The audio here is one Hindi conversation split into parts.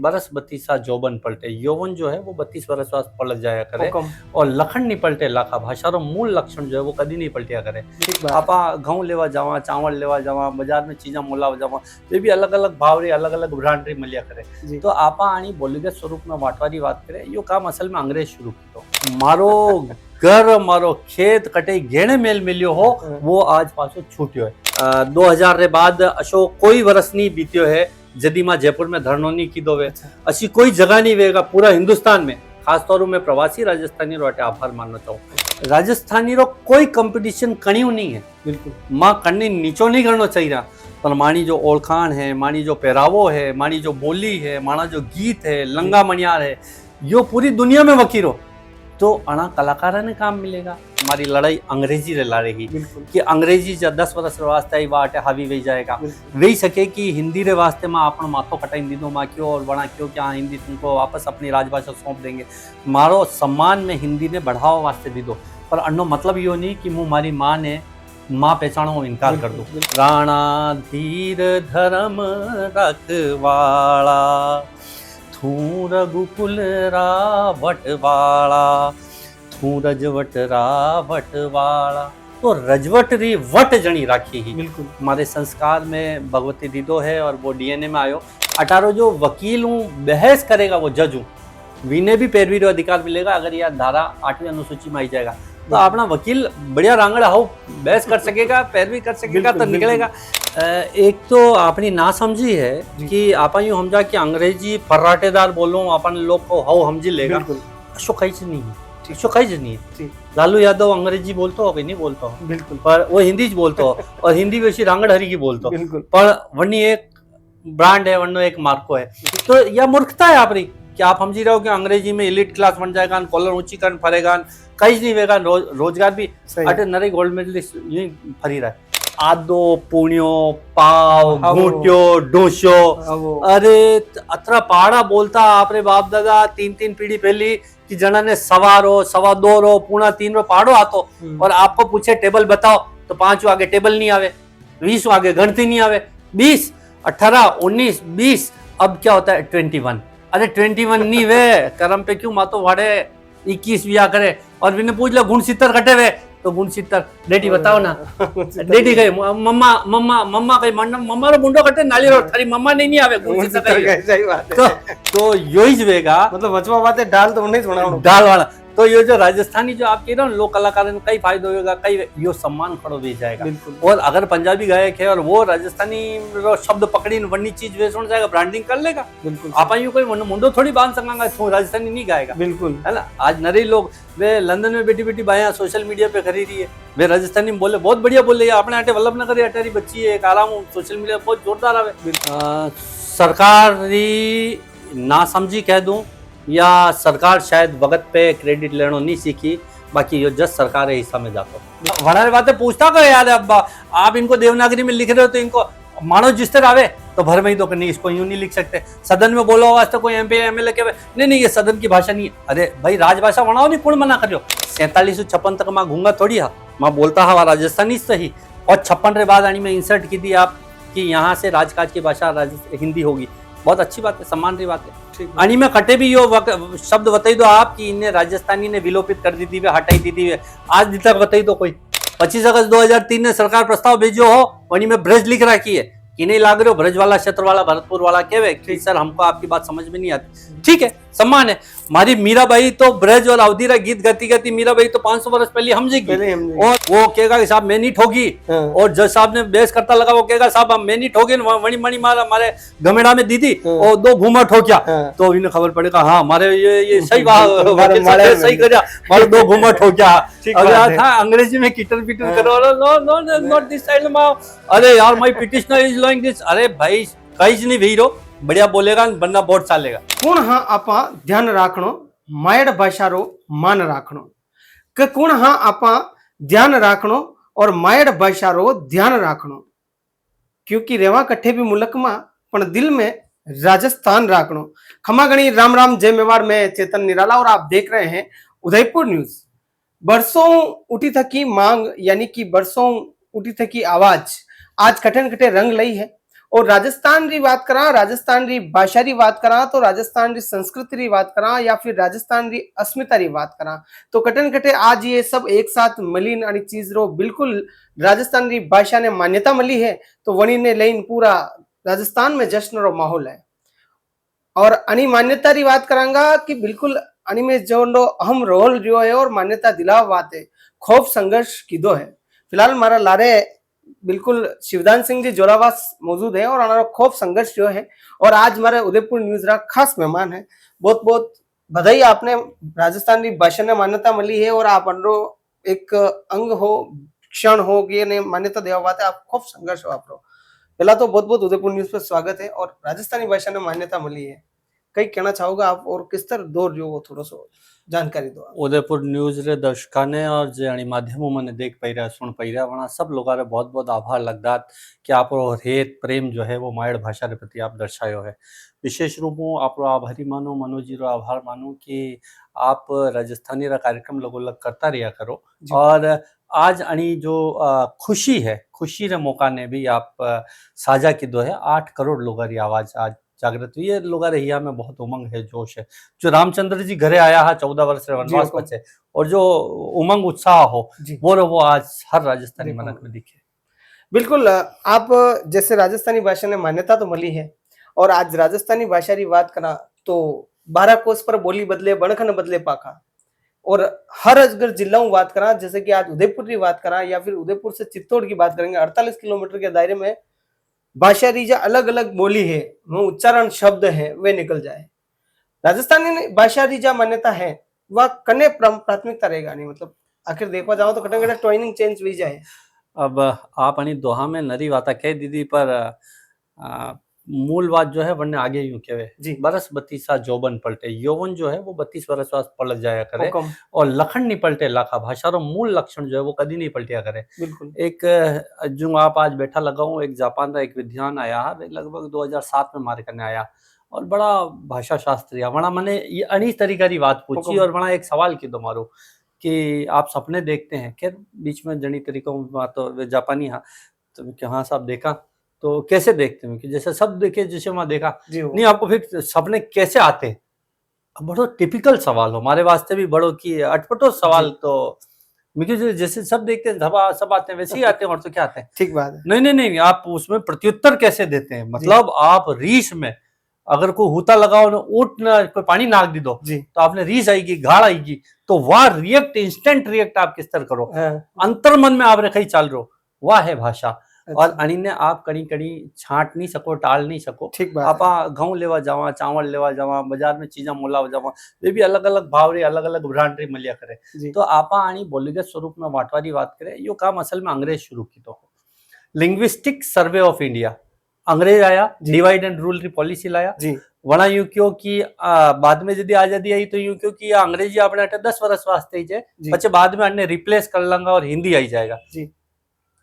बरस 32 जोबन पलटे, यौवन जो है वो 32 वर्ष बाद पलट जाया करे हुकम और लखन नहीं पलटे लाखा। भाषारो मूल लक्षण जो है वो कभी नहीं पलटिया करे। ठीक बात आपा घऊं लेवा जावा, चावल लेवा जावा, बाजार में चीजा मोलावा जावा, तो भी अलग अलग भाव रे अलग अलग ब्रांड रे मिलिया करे। जी तो आपा आनी बोलीगत स्वरूप में वाटवारी बात करे, यो काम असल में अंग्रेज शुरू कियो। मारो घर मारो खेत कटे घेणे मेल मिलियो हो वो आज पाछो छूटियो है। 2000 रे बाद अशोक कोई वर्ष नहीं बीतियो है जदी मां जयपुर में धरनो नहीं कीधो वे। अशी कोई जगह नहीं वेगा पूरा हिंदुस्तान में, खास तौर में प्रवासी राजस्थानी रो आभार मानना चाहूँ। राजस्थानी रो कोई कंपटीशन कणियो नहीं है, बिल्कुल मां कणी नीचो नहीं करना चाहिए। पर मानी जो ओळखाण है, मानी जो पहरावो है, मानी जो बोली है, माना जो गीत है, लंगा मणियार है, यो पूरी दुनिया में वकीरो तो अणा कलाकारा ने काम मिलेगा। हमारी लड़ाई अंग्रेजी रे ला रही कि अंग्रेजी जब 10 वर्ष रे वास्ते वाटे हावी वही जाएगा, वही सके कि हिंदी रे वास्ते मां अपन माथो कटाई दीदो मां क्यों और बना क्यों क्या हिंदी तुमको वापस अपनी राजभाषा सौंप देंगे। मारो सम्मान में हिंदी ने बढ़ावा वास्ते दीदो, पर अन्नो मतलब यो नहीं कि मुँह मारी माँ ने माँ पहचानो इनकार कर दो। राणा धीर धर्म रखवाला, थू रघुकुल रावटवाला, थू रजवट रावटवाला। तो रजवट री वट जणी राखी ही बिल्कुल हमारे संस्कार में भगवती दीदो है और वो डीएनए में आयो। अठारो जो वकील हूँ बहस करेगा वो जज हूँ, वीने भी पैरवी रो अधिकार मिलेगा अगर यह धारा 8वीं अनुसूची में आई जाएगा। तो अपना वकील बढ़िया रांगड़ा हो बहस कर सकेगा, पैरवी कर सकेगा तो निकलेगा। एक तो अपनी ना समझी है कि आप यूं समझा कि अंग्रेजी फर्राटेदार बोलो अपन लोग को हाउ समझी लेगा, अशोक कहीं नहीं है, अशोक कहीं नहीं है। लालू यादव अंग्रेजी बोलता हो कि नहीं बोलता हो, बिल्कुल पर वो हिंदी बोलता हो और हिंदी वैसी रांगड़ हरी की बोलता हो, बिल्कुल पर वरनी एक ब्रांड है वरनो एक मार्को है। तो यह मूर्खता है आपरी कि आप समझी रहे हो कि अंग्रेजी में एलिट क्लास बन जाएगा, कॉलर ऊंची कर फरेगा, कहीं नहीं वेगा, रोजगार भी अटे नरे गोल्ड मेडलिस्ट यही फरी रहा है। आदो पुण्यो पाव घूट्यो डोसो, अरे अतरा पहाड़ा बोलता आपरे बाप दादा 3 पीढ़ी पहली कि जना ने सवारो सवा 2 रो पूना 3 रो पहाड़ो आतो और आपको पूछे टेबल बताओ तो 5 आगे टेबल नहीं आवे, 20 आगे गणती नहीं आवे, 20 18 19 20 अब क्या होता है 21। अरे 21 नहीं वे करम पे क्यों मातो वाड़े 21 विया करे और विने पूछ लो गुण 70 कटे वे तो गुण 70 डेटी बताओ ना। डेटी गई मम्मा मम्मा मम्मा कही मम्मा रो मुंडो कटे नाली रो थारी मम्मा नहीं आवे गुण 70 कही। सही बात है तो योही ज वेगा मतलब वचवा बातें डाल तो नहीं सुनाओ डाल वाला। तो ये जो राजस्थानी जो आप कह रहे हो लोक कलाकार ने कई फायदो होगा, कई यो सम्मान खड़ो भी जाएगा। और अगर पंजाबी गायक है और वो राजस्थानी शब्द पकड़ी वरनी चीज वे सुन जाएगा, ब्रांडिंग कर लेगा। बिल्कुल आप यूं कोई मुंडो थोड़ी बांध सकांगा तो राजस्थानी नहीं गाएगा। बिल्कुल है ना। आज नरे लोग वे लंदन में बेटी बेटी बाया सोशल मीडिया पे खरी रही है, वे राजस्थानी में बोले बहुत बढ़िया बोल रही है। अपने आटे वल्लभ नगर अटारी बच्ची है, एक आराम सोशल मीडिया बहुत जोरदार आवे। सरकारी ना समझी कह दूं या सरकार शायद वक्त पे क्रेडिट लेनो नहीं सीखी, बाकी यो जस्ट सरकार हिस्सा में जाता वड़ा बातें पूछता को यार अब्बा आप इनको देवनागरी में लिख रहे हो तो इनको मानो जिस तरह आवे तो भर में ही तो नहीं, इसको यूं नहीं लिख सकते। सदन में बोलो वास्ते कोई एमपी एमएलए के नहीं ये सदन की भाषा नहीं है। अरे भाई राजभाषा बनाओ नहीं, कौन मना करियो। 4756 तक मां घूंगा थोड़ी हा, मां बोलता हवा राजस्थानी सही और 56 रे बाद आनी में इंसर्ट की दी आप कि यहाँ से राजकाज की भाषा हिंदी होगी। बहुत अच्छी बात है, सम्मान की बात है। अनी में कटे भी यो शब्द बताई दो आप कि इन्हें राजस्थानी ने विलोपित कर दी थी, हटाई दी थी। आज तक बताई दो कोई 25 अगस्त 2003 ने सरकार प्रस्ताव भेजो हो वनी में ब्रज लिख रखी है कि नहीं लाग रहे हो ब्रज वाला क्षेत्र वाला भरतपुर वाला कहवे कि सर हमको आपकी बात समझ में नहीं आती। ठीक है, सम्मान है। हमारी मीराबाई तो ब्रज और अवधि गीत गाती गाती मीराबाई तो 500 वर्ष पहले समझेगी और वो कहेगा कि साहब मैं नहीं ठोगी। और जज साहब ने बेस करता लगा वो कहेगा साहब मैं नहीं ठोगी, वणी मणि मारा हमारे गमेड़ा में दीदी और 2 घूमा ठोकिया। तो इन्हें खबर पड़ेगा हाँ हमारे ये सही सही कर हमारे 2 घूमा ठोकिया। अगर था अंग्रेजी में किटर पिटर करो no no not this style मां। अरे यार my petitioner is lying this. अरे भाई कहीं नहीं भीरो बढ़िया बोलेगा बंदा बहुत चालेगा। कौन हाँ आपा ध्यान राखणो मायड़ भाषा रो मान राखणो के कौन हाँ आपा ध्यान राखणो और मायड़ भाषा रो ध्यान राखणो, क्योंकि रेवा कट्ठे भी मुल्क में पण दिल में राजस्थान राखणो। खमा गणी राम राम जय मेवाड़ में चेतन निराला और आप देख रहे हैं उदयपुर न्यूज। बरसों उठी थकी मांग यानी कि बरसों उठी थकी आवाज आज कठन कटे रंग लई है और राजस्थान री बात करा, राजस्थान री भाषा री बात करा, तो राजस्थान री संस्कृति री बात करा या फिर राजस्थान री अस्मिता री बात करा, तो कटन कटे आज ये सब एक साथ मलिन आणि चीज रो बिल्कुल राजस्थान री भाषा ने मान्यता मिली है, तो वणी ने लईन पूरा राजस्थान में जश्न रो माहौल है। और अनी मान्यता री बात करांगा कि बिल्कुल अनी में जो अहम रोल जो है और मान्यता दिला बात है, खूब संघर्ष कीधो है। फिलहाल हमारा लारे बिल्कुल शिवदान सिंह जी जोरावास मौजूद है और हमारा खूब संघर्ष जो है, और आज हमारे उदयपुर न्यूज रा खास मेहमान है। बहुत बहुत बधाई, आपने राजस्थान की भाषा ने मान्यता मिली है और आप अंडो एक अंग हो, क्षण हो कि ने मान्यता देवा बात है, आप खूब संघर्ष हो आपरो। पहला तो बहुत बहुत उदयपुर न्यूज पर स्वागत है, और राजस्थानी भाषा ने मान्यता मिली है, कई कहना चाहोगे आप और किस तरह दौर जो वो थोड़ा सो जानकारी दो। उदयपुर न्यूज रे दर्शकाने और जे अणी माध्यमों मैंने देख पाई रहा सुन पाई रहा वहाँ सब लोगों रे बहुत बहुत आभार लगदात कि आप हेत प्रेम जो है वो मायड़ भाषा रे प्रति आप दर्शायो है। विशेष रूप में आप आभारी मानो, मनोज जी रो आभार मानो कि आप राजस्थानी रा कार्यक्रम लगो लग करता रहा करो। और आज अणी जो खुशी है, खुशी रे मौका ने भी आप साझा की दो है। 8 करोड़ लोगों की आवाज आज जागृत हुई है। लोग रहिया में बहुत उमंग है, जोश है। जो रामचंद्र जी घरे आया है 14 वर्ष से वनवास बचे, और जो उमंग उत्साह हो वो आज हर राजस्थानी मनक में दिखे। बिल्कुल, आप जैसे राजस्थानी भाषा ने मान्यता तो मिली है, और आज राजस्थानी भाषा की बात करा तो 12 कोस पर बोली बदले बणखन बदले पाखा, और हर अगर जिला में बात करा, जैसे कि आज उदयपुर की बात करा या फिर उदयपुर से चित्तौड़ की बात करेंगे, 48 किलोमीटर के दायरे में भाषा री जो अलग अलग बोली है, वो उच्चारण शब्द है, वे निकल जाए। राजस्थानी भाषा री जो मान्यता है वह कने प्राथमिकता रहेगा नहीं, मतलब आखिर देखा जाओ तो कटन कटन ट्रेनिंग चेंज हुई जाए। अब आप अनी दोहा में नरी बात कह दीदी, पर मूल बात जो है वरने आगे यूं कहे, बरस 32 जोबन पलटे। यौवन जो है वो 32 वर्ष वास पलट जाया करे, और लखन नहीं पलटे लाखा। भाषा रो मूल लक्षण जो है वो कभी नहीं पलटिया करे। एक जो आप आज बैठा लगाऊं, एक जापान का एक विद्वान आया है, लगभग 2007 में मारे करने आया, और बड़ा भाषा शास्त्री वणा मैंने ये अनी तरीका की बात पूछी, और वणा एक सवाल की दो मारो कि आप सपने देखते हैं। खैर बीच में जनी तरीकों बात तो जापानी हाँ, तो हाँ साहब देखा तो कैसे देखते हैं, कि जैसे सब देखे जैसे वहां देखा नहीं, आपको फिर सपने कैसे आते हैं? बड़ो टिपिकल सवाल हो हमारे वास्ते भी, बड़ो की अटपटो सवाल। तो मुझे जैसे सब देखते हैं सब आते हैं वैसे ही आते हैं, और तो क्या आते हैं। ठीक बात है। नहीं नहीं नहीं, आप उसमें प्रत्युत्तर कैसे देते हैं? मतलब आप रीस में अगर कोई हूता लगाओ ना, उठ ना, कोई पानी नाक दी दो तो आपने रीस आएगी, गाड़ आएगी, तो वह रिएक्ट, इंस्टेंट रिएक्ट आप किस तरह करो, अंतर मन में आप रखा ही चाल रहो, वह है भाषा। और अणी ने आप कड़ी कड़ी छांट नहीं सको, टाल नहीं सको। आप गेहूं लेवा जावा, चावल लेवा जावा, बाजार में चीजा मोला जावा, वे भी अलग अलग भाव रे, अलग अलग ब्रांड रे मिलिया करे। तो आप आनी बोलीगत स्वरूप में वाटवारी बात करे, यो काम असल में अंग्रेज शुरू की तो। लिंग्विस्टिक सर्वे ऑफ इंडिया अंग्रेज आया, डिवाइड एंड रूल की पॉलिसी लाया। वणा यूं क्यों कि बाद में यदि आजादी आई तो यूं क्यों कि अंग्रेजी अपने 10 वर्ष वास्ते ही जाए, पचे बाद में अन्य रिप्लेस कर लेंगा और हिंदी आई जाएगा।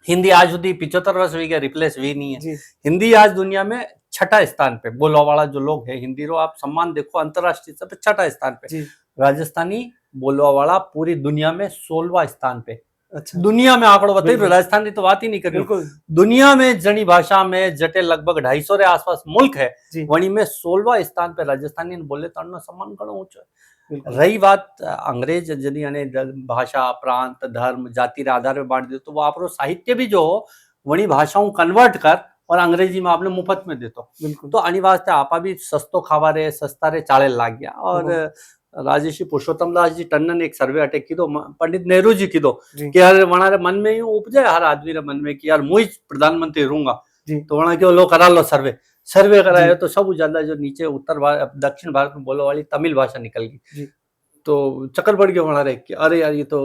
हिंदी आज सुधी 75 वर्ष हुई गया, रिप्लेस हुई नहीं है। हिंदी आज दुनिया में 6ठा स्थान पे, बोलने वाला जो लोग है हिंदी रो आप सम्मान देखो अंतरराष्ट्रीय सब 6ठा स्थान पे। राजस्थानी बोलने वाला पूरी दुनिया में 16वां स्थान पे। अच्छा। दुनिया में आंकड़ो बताइए, राजस्थान की तो बात ही नहीं करी। दुनिया में जनी भाषा में जटे लगभग 250 रे आसपास मुल्क है, वणी में 16वां स्थान पे राजस्थानी बोले तो सम्मान घणो ऊंचो है। रही बात अंग्रेज यदि यानी भाषा, प्रांत, धर्म, जाति रे आधार में बांट दे, तो वो आप साहित्य भी जो हो वही भाषाओं कन्वर्ट कर और अंग्रेजी में आपने मुफ्त में देतो। तो अनी वास्ते आपा भी सस्तो खावा रे, सस्ता रे चाले लाग गया। और राजेशी पुरुषोत्तम दास जी टंडन एक सर्वे अटैक की दो, पंडित नेहरू जी की दो कि यार वणा रे मन में यूं उपजे हर आदमी रे मन में कि यार मुझ प्रधानमंत्री रहूंगा, तो वणा क्यों लो करा लो सर्वे कराया, तो सब ज्यादा जो नीचे उत्तर भारत, दक्षिण भारत में बोलने वाली तमिल भाषा निकल गई। तो चक्कर पड़ गया वहां रे कि अरे यार ये तो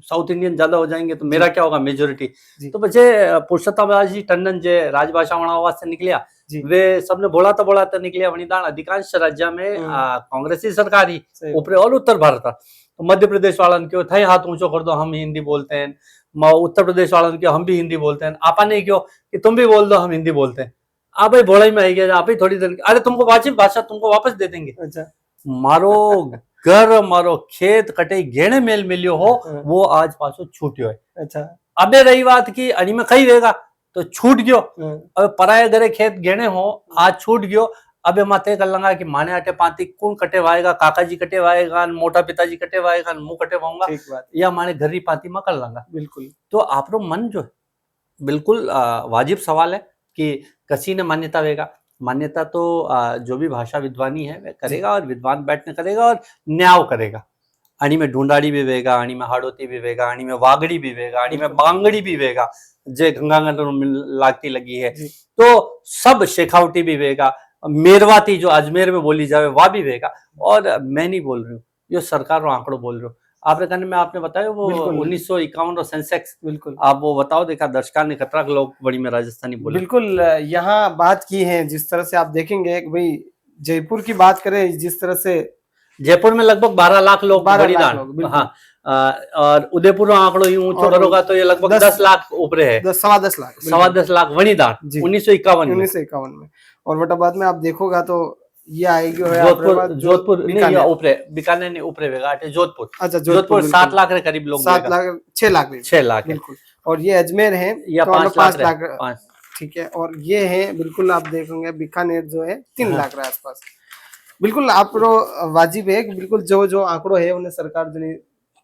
साउथ इंडियन ज्यादा हो जाएंगे तो मेरा क्या होगा मेजोरिटी। तो बचे पुरुषोत्तम दास जी टंडन जे राजभाषा वणा से निकलिया, वे सबने बोला तो निकलिया वणीदान अधिकांश राज्य में कांग्रेसी सरकार ही ऊपर, और उत्तर भारत तो मध्य प्रदेश वालन क्यों थे हाथ ऊंचो कर दो, हम हिंदी बोलते हैं। उत्तर प्रदेश वालन क्यों हम भी हिंदी बोलते हैं। आपा नहीं क्यों कि तुम भी बोल दो हम हिंदी बोलते हैं। आप भाई भोला में आई गया, आप ही थोड़ी देर, अरे तुमको वाजिब भाषा तुमको वापस दे देंगे। अच्छा। मारो घर, मारो खेत कटे गेणे मेल मिलियो हो, वो आज पासो छूटियो है। अच्छा। अबे रही बात की अणी में कही रहेगा, तो छूट गयो। हाँ, अब पराये घरे खेत गेणे हो, आज छूट गयो। अब माते कर लंगा कि माने अटे पाती कौन कटे वाएगा, काका जी कटे वाएगा, मोटा पिताजी कटे वाएगा, मुंह कटे वाऊंगा, ठीक बात, या माने घर री पाती में कर लंगा। बिल्कुल तो आपरो मन जो है बिल्कुल वाजिब सवाल है कि कसी ने मान्यता देगा। मान्यता तो जो भी भाषा विद्वानी है वह करेगा, और विद्वान बैठने करेगा और न्याय करेगा। अणी में ढूंढाड़ी भी वेगा, अणी में हाड़ोती भी वेगा, अणी में वागड़ी भी वेगा, अणी में बांगड़ी भी वेगा, जे गंगानगर में लागती लगी है। जी। तो सब शेखावटी भी वेगा, मेरवाती जो अजमेर में बोली जावे वह भी वेगा। और मैं नहीं बोल रही हूँ, ये सरकार रो आंकड़ो बोल रहे हो। आपने कहने में आपने बताया वो बिल्कुल। 1951 रो सेंसेक्स, बिल्कुल आप वो बताओ, देखा दर्शਕਾਂ ने कतरा लोग बड़ी में राजस्थानी बोले। बिल्कुल यहाँ बात की है, जिस तरह से आप देखेंगे कि भाई जयपुर की बात करें, जिस तरह से जयपुर में लगभग 12 लाख लोग 12 बड़ी लाख दान। लोग, बिल्कुल। हाँ, और उदयपुर का आंकड़ो यूं ऊंचो और करोगा तो ये लगभग 10 लाख ऊपरे है, 10 लाख, 10.25 लाख वणी दान जी। 1951 में। 1951 में। और बटाबाद में आप देखोगा तो ये आएगी जोधपुर नहीं, ये ऊपरे बीकानेर नहीं, ऊपरे वेगा अटे जोधपुर। अच्छा, जोधपुर 7 लाख के करीब लोग 7 लाख 6 लाख 6 लाख है, बिल्कुल। और ये अजमेर है या तो 5 5 लाख लाख, 5। ठीक है। और ये है बिल्कुल आप देखोगे बीकानेर जो है 3 हाँ। लाख के आसपास। बिल्कुल आप वाजिब है कि बिल्कुल जो जो आंकड़ो है उन्हें सरकार जो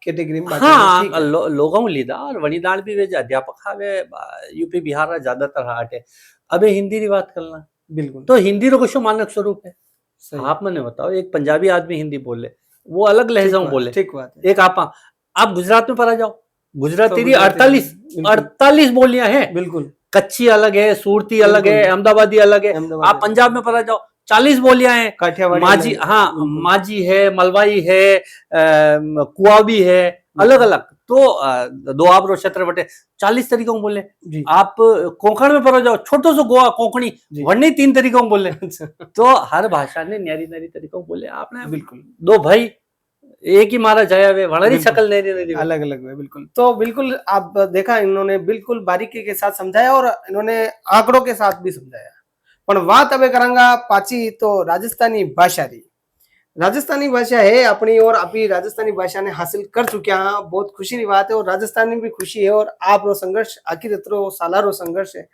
कैटेगरी में बांटे हैं, हाँ, ठीक है। लोगों लीदा और वणीदान भी वे अध्यापक हावे यूपी बिहार रा ज्यादातर हाटे। अबे हिंदी री बात करना, बिल्कुल तो हिंदी रो कुछ मानक स्वरूप है। सही, आप मैंने बताओ, एक पंजाबी आदमी हिंदी बोले, वो अलग लहजा में बोले, ठीक बात है। एक आप गुजरात में पढ़ा जाओ, गुजराती तो री गुजराती 48 बोलियां हैं। बिल्कुल कच्ची अलग है, सूरती अलग है, बिल्कुल। अहमदाबादी अलग है। अहमदाबाद आप पंजाब में पढ़ा जाओ, 40 बोलियां हैं। काठियावाड़ी माझी, अलग है, हाँ, बिल्कुल। माझी है, मलवाई है, कुआबी है, अलग अलग। तो दो आप रो क्षेत्र बटे 40 तरीकों में बोले। जी आप कोंकण में पढ़ो जाओ, छोटो सो गोवा कोंकणी, जी। वरने 3 तरीकों में बोले। अच्छा, तो हर भाषा ने न्यारी न्यारी तरीकों में बोले। आपने बिल्कुल दो भाई एक ही मारा जाया वे वणारी बिल्कुल। शकल नहीं नहीं अलग अलग है, बिल्कुल। तो बिल्कुल आप देखा, इन्होंने बिल्कुल बारीकी के साथ समझाया और इन्होंने आंकड़ों के साथ भी समझाया। पर बात अब करांगा पाची तो राजस्थानी भाषा री। राजस्थानी भाषा है अपनी, और अभी राजस्थानी भाषा ने हासिल कर चुके हैं, बहुत खुशी की बात है। और राजस्थान में भी खुशी है, और आप रो संघर्ष आखिर इतरो साला रो संघर्ष है,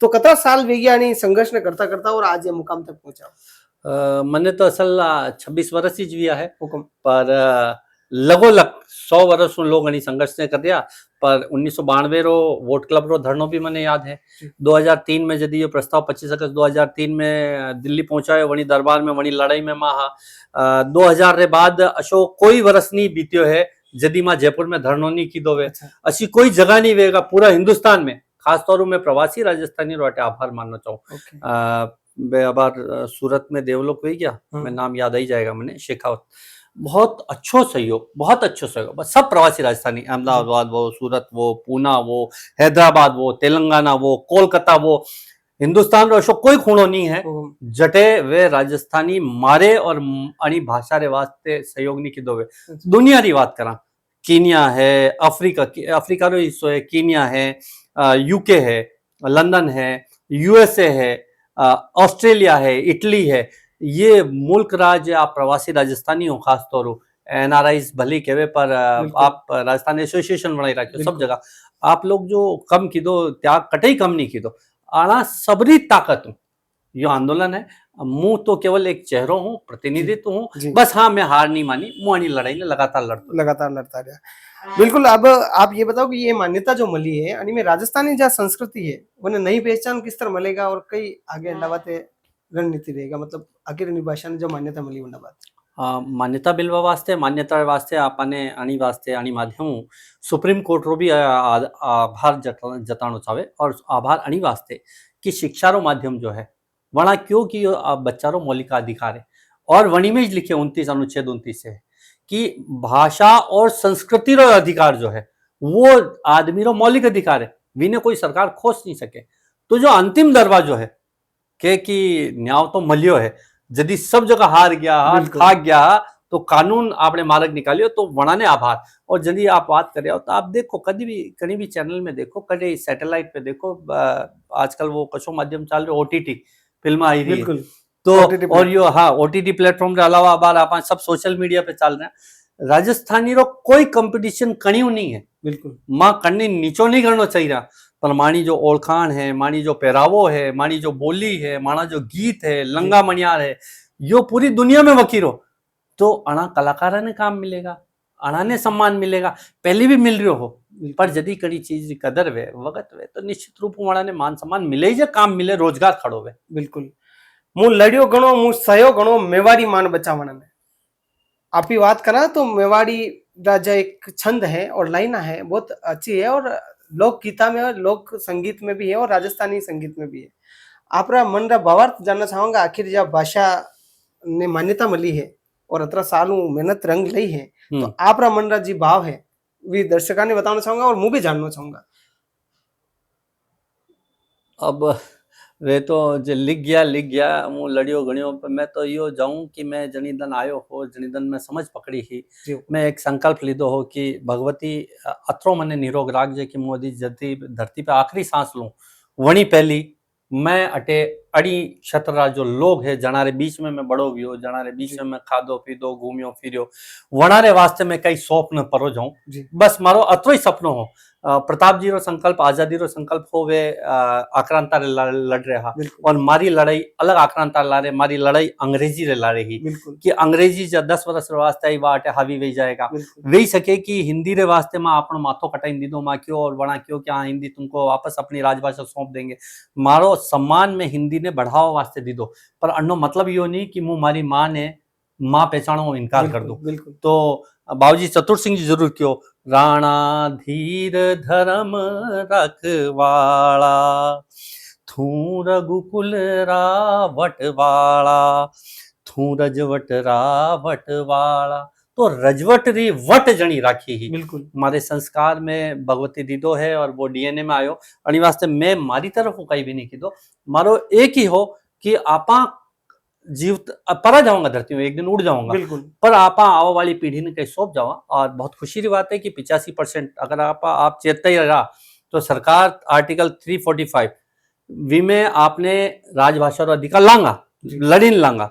तो कतरा साल विज्ञानी संघर्ष ने करता करता और आज ये मुकाम तक पहुंचा। मैंने तो असल 26 वर्ष ही जीविया है, हुक्म पर लगोलग 100 वर्ष उन लोग संघर्ष ने कर दिया। पर 1992 रो वोट क्लब रो धरनो भी मैंने याद है। 2003 में जदि ये प्रस्ताव 25 अगस्त 2003 में दिल्ली पहुंचायो, वणी दरबार में, वणी लड़ाई में मां 2000 रे बाद अशोक कोई वर्ष नहीं बीत्यो है जदि मां जयपुर में धरनो नहीं की दोवे। अच्छा। अशी कोई जगह नहीं वेगा पूरा हिंदुस्तान में, खास तौर में प्रवासी राजस्थानी रो आभार मानना चाहूँ। आभार सूरत में देवलोक हुई गया, मैं नाम याद आई जाएगा मैंने, शेखावत, बहुत अच्छो सहयोग, बहुत अच्छो सहयोग। बस सब प्रवासी राजस्थानी, अहमदाबाद वो, सूरत वो, पूना वो, हैदराबाद वो, तेलंगाना वो, कोलकाता वो, हिंदुस्तान रो अशोक कोई खूणो नहीं है जटे वे राजस्थानी मारे और अणी भाषा रे वास्ते सहयोग नहीं की दोवे। दुनिया री बात करा, कीनिया है, अफ्रीका रो हिस्सो है, कीनिया है, यूके है, लंदन है, यूएसए है, ऑस्ट्रेलिया है, इटली है, ये मुल्क राज्य आप प्रवासी राजस्थानी हो, खास तौर एनआरआईज भले कहवे, पर आप राजस्थान एसोसिएशन बनाई रखियो सब जगह। आप लोग जो कम की दो, त्याग कटई कम नहीं की दो, आना सबरी ताकत हूँ। यो आंदोलन है, मुंह तो केवल एक चेहरो हूँ, प्रतिनिधित्व हूँ बस। हाँ, मैं हार नहीं मानी, मुआनी लड़ाई ने लगातार लड़ता रहा। बिल्कुल। अब आप ये बताओ कि ये मान्यता जो मिली है, यानी में राजस्थानी जो संस्कृति है उन्हें नई पहचान किस तरह मिलेगा, और कई आगे अंडाबाते रणनीति रहेगा, मतलब आखिर भाषा ने जो मान्यता मिली अंडाबात मान्यता बिलवा वास्ते, मान्यता वास्ते आपने अणी वास्ते अणी माध्यम सुप्रीम कोर्ट रो भी आभार जताणो चाहे। और आभार अणी वास्ते कि शिक्षा रो माध्यम जो है वणा क्यों कि बच्चा रो मौलिक अधिकार है, और वणी में लिखे 29 अनुच्छेद 29 है कि भाषा और संस्कृति रो अधिकार जो है वो आदमी रो मौलिक अधिकार है, विने कोई सरकार खोस नहीं सके। तो जो अंतिम दरवाजो है कि न्याय तो मलियो है, यदि सब जगह हार गया, हार खा गया, तो कानून आपने मार्ग निकालियो, तो वणा ने आभार। और यदि आप बात कर रहे हो तो आप देखो, कहीं भी चैनल में देखो, कभी सैटेलाइट पे देखो, आजकल वो कशो माध्यम चल रहे, ओटीटी फिल्म आई रही है, तो और यो हाँ ओटीटी प्लेटफॉर्म के अलावा बार आप सब सोशल मीडिया पे चल रहे हैं। राजस्थानी रो कोई कंपटीशन कणियो नहीं है, बिल्कुल। मां कणी नीचो नहीं करना चाहिए। पर माणी जो ओळखाण है, माणी जो पहरावो है, माणी जो बोली है, माणा जो गीत है, लंगा मणियार है, यो पूरी दुनिया में वकीरो तो अणा कलाकारा ने काम मिलेगा, अणा ने सम्मान मिलेगा, पहले भी मिल रहो हो, पर यदि कड़ी चीज की कदर वे वगत वे तो निश्चित रूप वाला ने मान सम्मान मिले ही, जे काम मिले, रोजगार खड़ो वे। बिल्कुल। मुंह लड़ियो घणो, मुंह सयो घणो, मेवाड़ी मान बचावण में। आप ही बात करा तो मेवाड़ी राजा एक छंद है और लाइना है, बहुत अच्छी है, और लोक गीता में और लोक संगीत में भी है, और राजस्थानी संगीत में भी है। आप मन रा भावार्थ जानना चाहूंगा, आखिर जब भाषा ने मान्यता मिली है और 18 साल मेहनत रंग ली है, तो आप रा मन रा जी भाव है वे दर्शकों ने बताना चाहूंगा और मुझे भी जानना चाहूंगा। अब वे तो जो लिख गया मु लड़ियो गणियो, पर मैं तो यो जाऊं कि मैं जनी दन आयो हो, जनी दन मैं समझ पकड़ी ही, मैं एक संकल्प लीधो हो कि भगवती अत्रो मने निरोग राख जे कि मोदी धरती पे आखिरी सांस लूं, वणी पहली मैं अटे अड़ी क्षत्र जो लोग है जनारे बीच में मैं बड़ो गयो, जनारे बीच में मैं खादो पीदो घूमियो फिरियो, वणारे वास्ते मैं कई स्वप्न परो जाऊं, बस मारो अत्रो ही सपनो हो। प्रताप जी रो संकल्प, आजादी रो संकल्प हो, वे आक्रांता रे लड़ रहा, और मारी लड़ाई अलग आक्रांता ला रहे, मारी लड़ाई अंग्रेजी रे ला रही कि अंग्रेजी जब 10 वर्ष वास्ते आई वाटे हावी वही जाएगा, वही सके कि हिंदी रे वास्ते मां अपनो माथो कटाई दीदो मां क्यों और बना क्यों क्या हिंदी तुमको वापस अपनी राजभाषा सौंप देंगे, मारो सम्मान में हिंदी ने बढ़ावा वास्ते दीदो, पर अन्नो मतलब यो नहीं कि मु मारी मां ने मां पहचानो इनकार कर दूं। तो बाबूजी चतुर सिंह जी जरूर क्यों, राणा धीर धर्म रखवाला, थू रघुकुल रावट वाला, थू रजवट रावट वाला, तो रजवट री वट जनी राखी ही बिल्कुल हमारे संस्कार में भगवती दीदो है, और वो डीएनए में आयो। अणी वास्ते मैं मारी तरफ कहीं भी नहीं कीधो, मारो एक ही हो कि आपा जीवित परा जाऊंगा धरती में, एक दिन उड़ जाऊंगा, पर आपा आओ वाली पीढ़ी ने कहीं सौंप जावा। और बहुत खुशी की बात है कि 85% अगर आप चेतते ही रहा तो सरकार आर्टिकल 345 वी में आपने राजभाषा रो अधिकार लांगा, लड़ीन लांगा।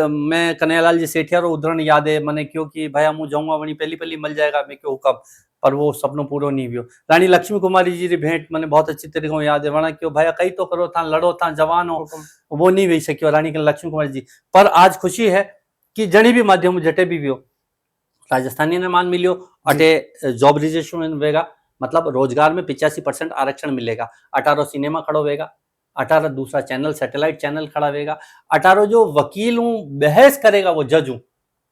मैं कन्हैयालाल जी सेठिया रो उदाहरण याद है मैंने, क्योंकि भैया मुझे जाऊंगा वही पहली पहली मिल जाएगा, मैं क्यों कब, पर वो सपनों पूरो नहीं हुआ। रानी लक्ष्मी कुमारी जी री भेंट मैंने बहुत अच्छी तरीके से याद है, वरना क्यों भैया कई तो करो था, लड़ो था, जवान हो, वो नहीं वही सकी रानी लक्ष्मी कुमारी जी। पर आज खुशी है कि जनी भी माध्यम जटे भी हो राजस्थानी ने मान मिलियो, अटे जॉब रिजर्वेशन वेगा, मतलब रोजगार में 85% आरक्षण मिलेगा, 18 सिनेमा खड़ो वेगा, 18 दूसरा चैनल सैटेलाइट चैनल खड़ा वेगा, 18 जो वकील हूँ बहस करेगा वो जज हूँ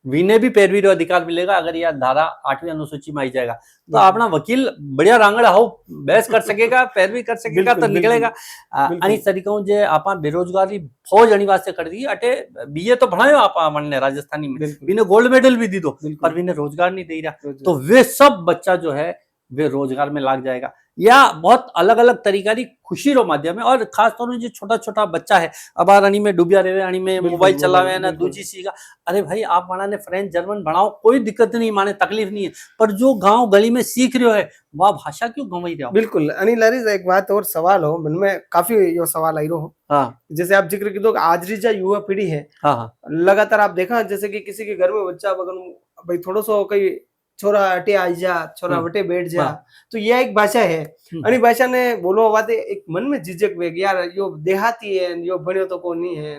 वीने भी पैरवी रो अधिकार मिलेगा, अगर यह धारा 8वीं अनुसूची में आई जाएगा तो अपना वकील बढ़िया रांगड़ा हो बहस कर सकेगा, पैरवी कर सकेगा तो निकलेगा। अनी तरीकों जे आपा बेरोजगारी फौज अणी वास्ते कर दी, अटे बीए तो भणायो आपा मन ने राजस्थानी में, वीने गोल्ड मेडल भी दी दो, पर वीने रोजगार नहीं दे रहा, तो वे सब बच्चा जो है वे रोजगार में लाग जाएगा। या बहुत अलग अलग तरीका की खुशी रो माध्यम है, और खास तौर जो छोटा छोटा बच्चा है अब अणी में डूबिया रहे, अणी में मोबाइल चलावे ना दूजी सीखा, अरे भाई आप माना ने फ्रेंच जर्मन बनाओ कोई दिक्कत नहीं, माने तकलीफ नहीं है, पर जो गांव गली में सीख रहे है वह भाषा क्यों गंवाई रहा। बिल्कुल अनिल लारी एक बात और सवाल हो मन में काफी यो सवाल आई रहो। हाँ। जैसे आप जिक्र की दो आज री जो युवा पीढ़ी है, हाँ। लगातार आप देखा जैसे कि किसी के घर में बच्चा बगन भाई थोड़ा सा कई छोरा अटे आई जा, छोरा वटे बैठ जा, तो यह एक भाषा है। अनी भाषा ने बोलो बात एक मन में झिझक वे यार यो देहाती है, यो बनियो तो को नहीं है,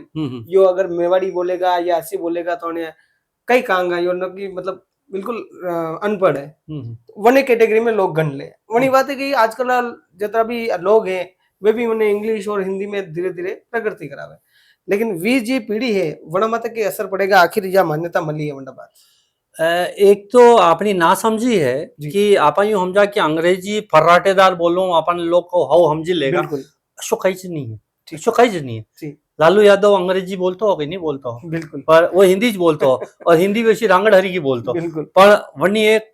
यो अगर मेवाड़ी बोलेगा या ऐसी बोलेगा तो कई कांगा यो न की मतलब बिल्कुल अनपढ़ है, वने कैटेगरी में लोग गण ले। वनी बात है कि आजकल जितना भी लोग हैं वे भी उन्हें इंग्लिश और हिंदी में धीरे धीरे प्रगति करावे, लेकिन वी जी पीढ़ी है वना मत के असर पड़ेगा, आखिर यह मान्यता मिली है वंडा बात। एक तो अपनी ना समझी है कि आपा यूं समझा कि अंग्रेजी फर्राटेदार बोलो अपन लोग को हाउ समझी लेगा, शो कहीं नहीं है, शो कहीं नहीं है। लालू यादव अंग्रेजी बोलता हो कि नहीं बोलता हो, बिल्कुल, पर वो हिंदी बोलता हो और हिंदी वैसी रांगड़ हरी की बोलता हो, पर वनी एक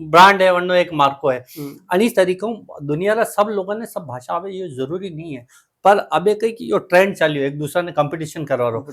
ब्रांड है, वनो एक मार्को है। अनी तरीकों दुनिया रा सब लोगों ने सब भाषा आवे ये जरूरी नहीं है, पर अबे कई की यो ट्रेंड चालियो एक दूसरा ने कंपटीशन करवा रो।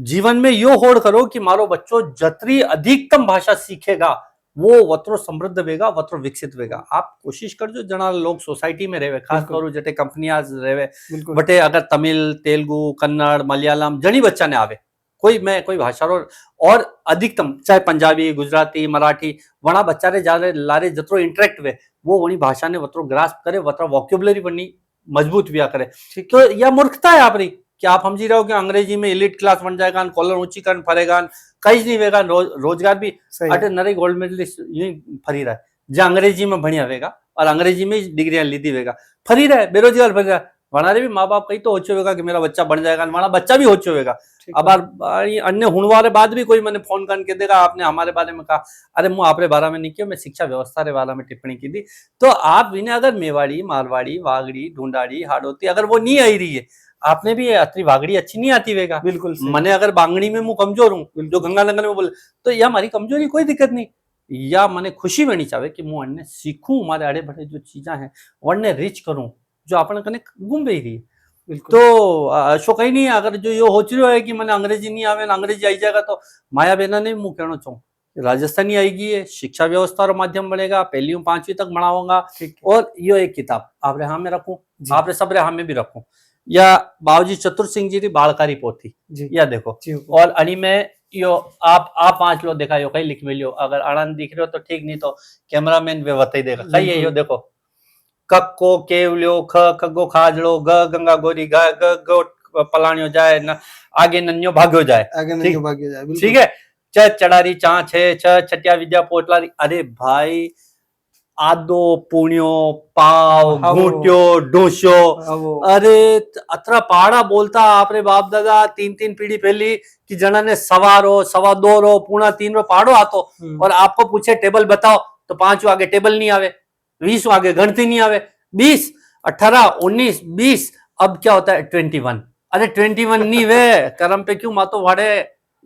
जीवन में यो होड़ करो कि मारो बच्चों जतरी अधिकतम भाषा सीखेगा वो वत्रो समृद्ध वेगा, वत्रो विकसित वेगा। आप कोशिश कर जो जना लोग सोसाइटी में रहे, खास तौर जटे कंपनियां रहे बटे, अगर तमिल तेलुगु कन्नड़ मलयालम जनी बच्चा ने आवे कोई भाषा और अधिकतम चाहे पंजाबी गुजराती मराठी वणा बच्चा जारे लारे जतरो इंटरेक्ट वे वो वणी भाषा ने वतरो ग्रास्प करे वतरो वोक्युबलरी वनी मजबूत व्या करे। तो यह मूर्खता है आपरी कि आप समझी रहे हो कि अंग्रेजी में एलिट क्लास बन जाएगा, कॉलर ऊंची कर फरेगा, कहीं नहीं वेगा, रोजगार भी अटे नरे गोल्ड मेडलिस्ट यूं फरी रहा है जो अंग्रेजी में बढ़िया वेगा और अंग्रेजी में डिग्रियां लीधी वेगा, फरी रहा है, बेरोजगार फरी रहा है। वनारे भी माँ बाप कहीं तो होचो होगा कि मेरा बच्चा बन जाएगा, वना बच्चा भी होचो होगा। अब अन्य हुणवारे बाद भी कोई मैंने फोन करके देगा आपने हमारे बारे में कहा, अरे मुझे आपरे बारे में नहीं किया, मैं शिक्षा व्यवस्था रे बारे में टिप्पणी की थी। तो आप इन्हें अगर मेवाड़ी मारवाड़ी वागड़ी ढूंढाड़ी हाड़ोती अगर वो नहीं आई रही है, आपने भी अत्री वागड़ी अच्छी नहीं आती वेगा, बिल्कुल मैंने अगर बांगड़ी में मुँह कमजोर हूँ जो गंगानगर में बोले, तो यह हमारी कमजोरी कोई दिक्कत नहीं, या मैंने खुशी में नहीं चाहे कि मुँह अन्य सीखूं, हमारे आड़े बड़े जो चीजा हैं वन्य रिच करूं जो अपन कने गुम गई रही। तो ऐसो कहीं नहीं है। अगर जो ये हो रहा है कि मैंने अंग्रेजी नहीं आवे ना अंग्रेजी आई जाएगा, तो माया बेना ने मुँह कहना चाहूँ राजस्थानी आएगी है, शिक्षा व्यवस्था और माध्यम बढ़ेगा, पहली 5वीं तक बढ़ाऊंगा। और यो एक किताब आप हाँ में रखूं, आप सब हाँ में भी रखूं, या बाबूजी चतुर सिंह जी की बालकारी पोथी या देखो, और अणी में यो आप 5 लो देखा यो कहीं लिख मिलियो, अगर आनंद दिख रहे हो तो ठीक, नहीं तो कैमरामैन वे बताई देगा कहीं है यो देखो, कक्को केवलियो ख कग्गो खाजड़ो ग गंगा गोरी ग ग गो पलाणियो जाए न आगे नन्यो भाग्यो जाए, ठीक है, च चढ़ारी चा छे छ छटिया विद्या पोटलारी। अरे भाई आदो पुण्यो पाव घूट्यो डोस्यो, अरे अतरा पहाड़ा बोलता आपरे बाप दादा 3 पीढ़ी पहली कि जना ने 1.25 रो 2.5 रो पहाड़ो आतो, और आपको पूछे टेबल बताओ तो 5 आगे टेबल नहीं आवे, 20 आगे गणती नहीं आवे, 20 18 19 20 अब क्या होता है 21। अरे 21 नहीं वे कर्म पे क्यों मातो वाड़े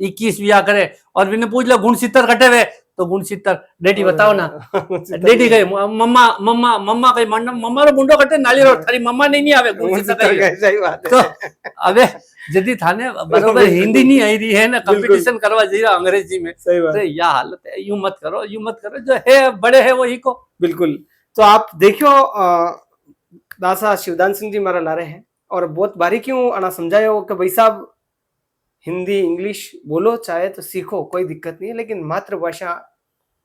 21 विया करे, और विने पूछ लो गुण 70 कटे वे तो गुण 70 डेटी बताओ ना, डेटी गई मम्मा मम्मा मम्मा कही मम्मा रो गुंडो कटे नाली रो थारी मम्मा नहीं आवे गुण 70 सही बात है। तो अबे यदि थाने बरोबर हिंदी नहीं आई रही है ना, कंपटीशन करवा जी रहा अंग्रेजी में, तो यह हालत है, यूं मत करो, जो है बड़े है वही को। बिल्कुल। तो आप देखियो दासा शिवदान सिंह जी मारा ला रहे हैं और बहुत बारीकियों आना समझाए हो कि भाई साहब हिंदी इंग्लिश बोलो चाहे तो सीखो कोई दिक्कत नहीं है, लेकिन मातृभाषा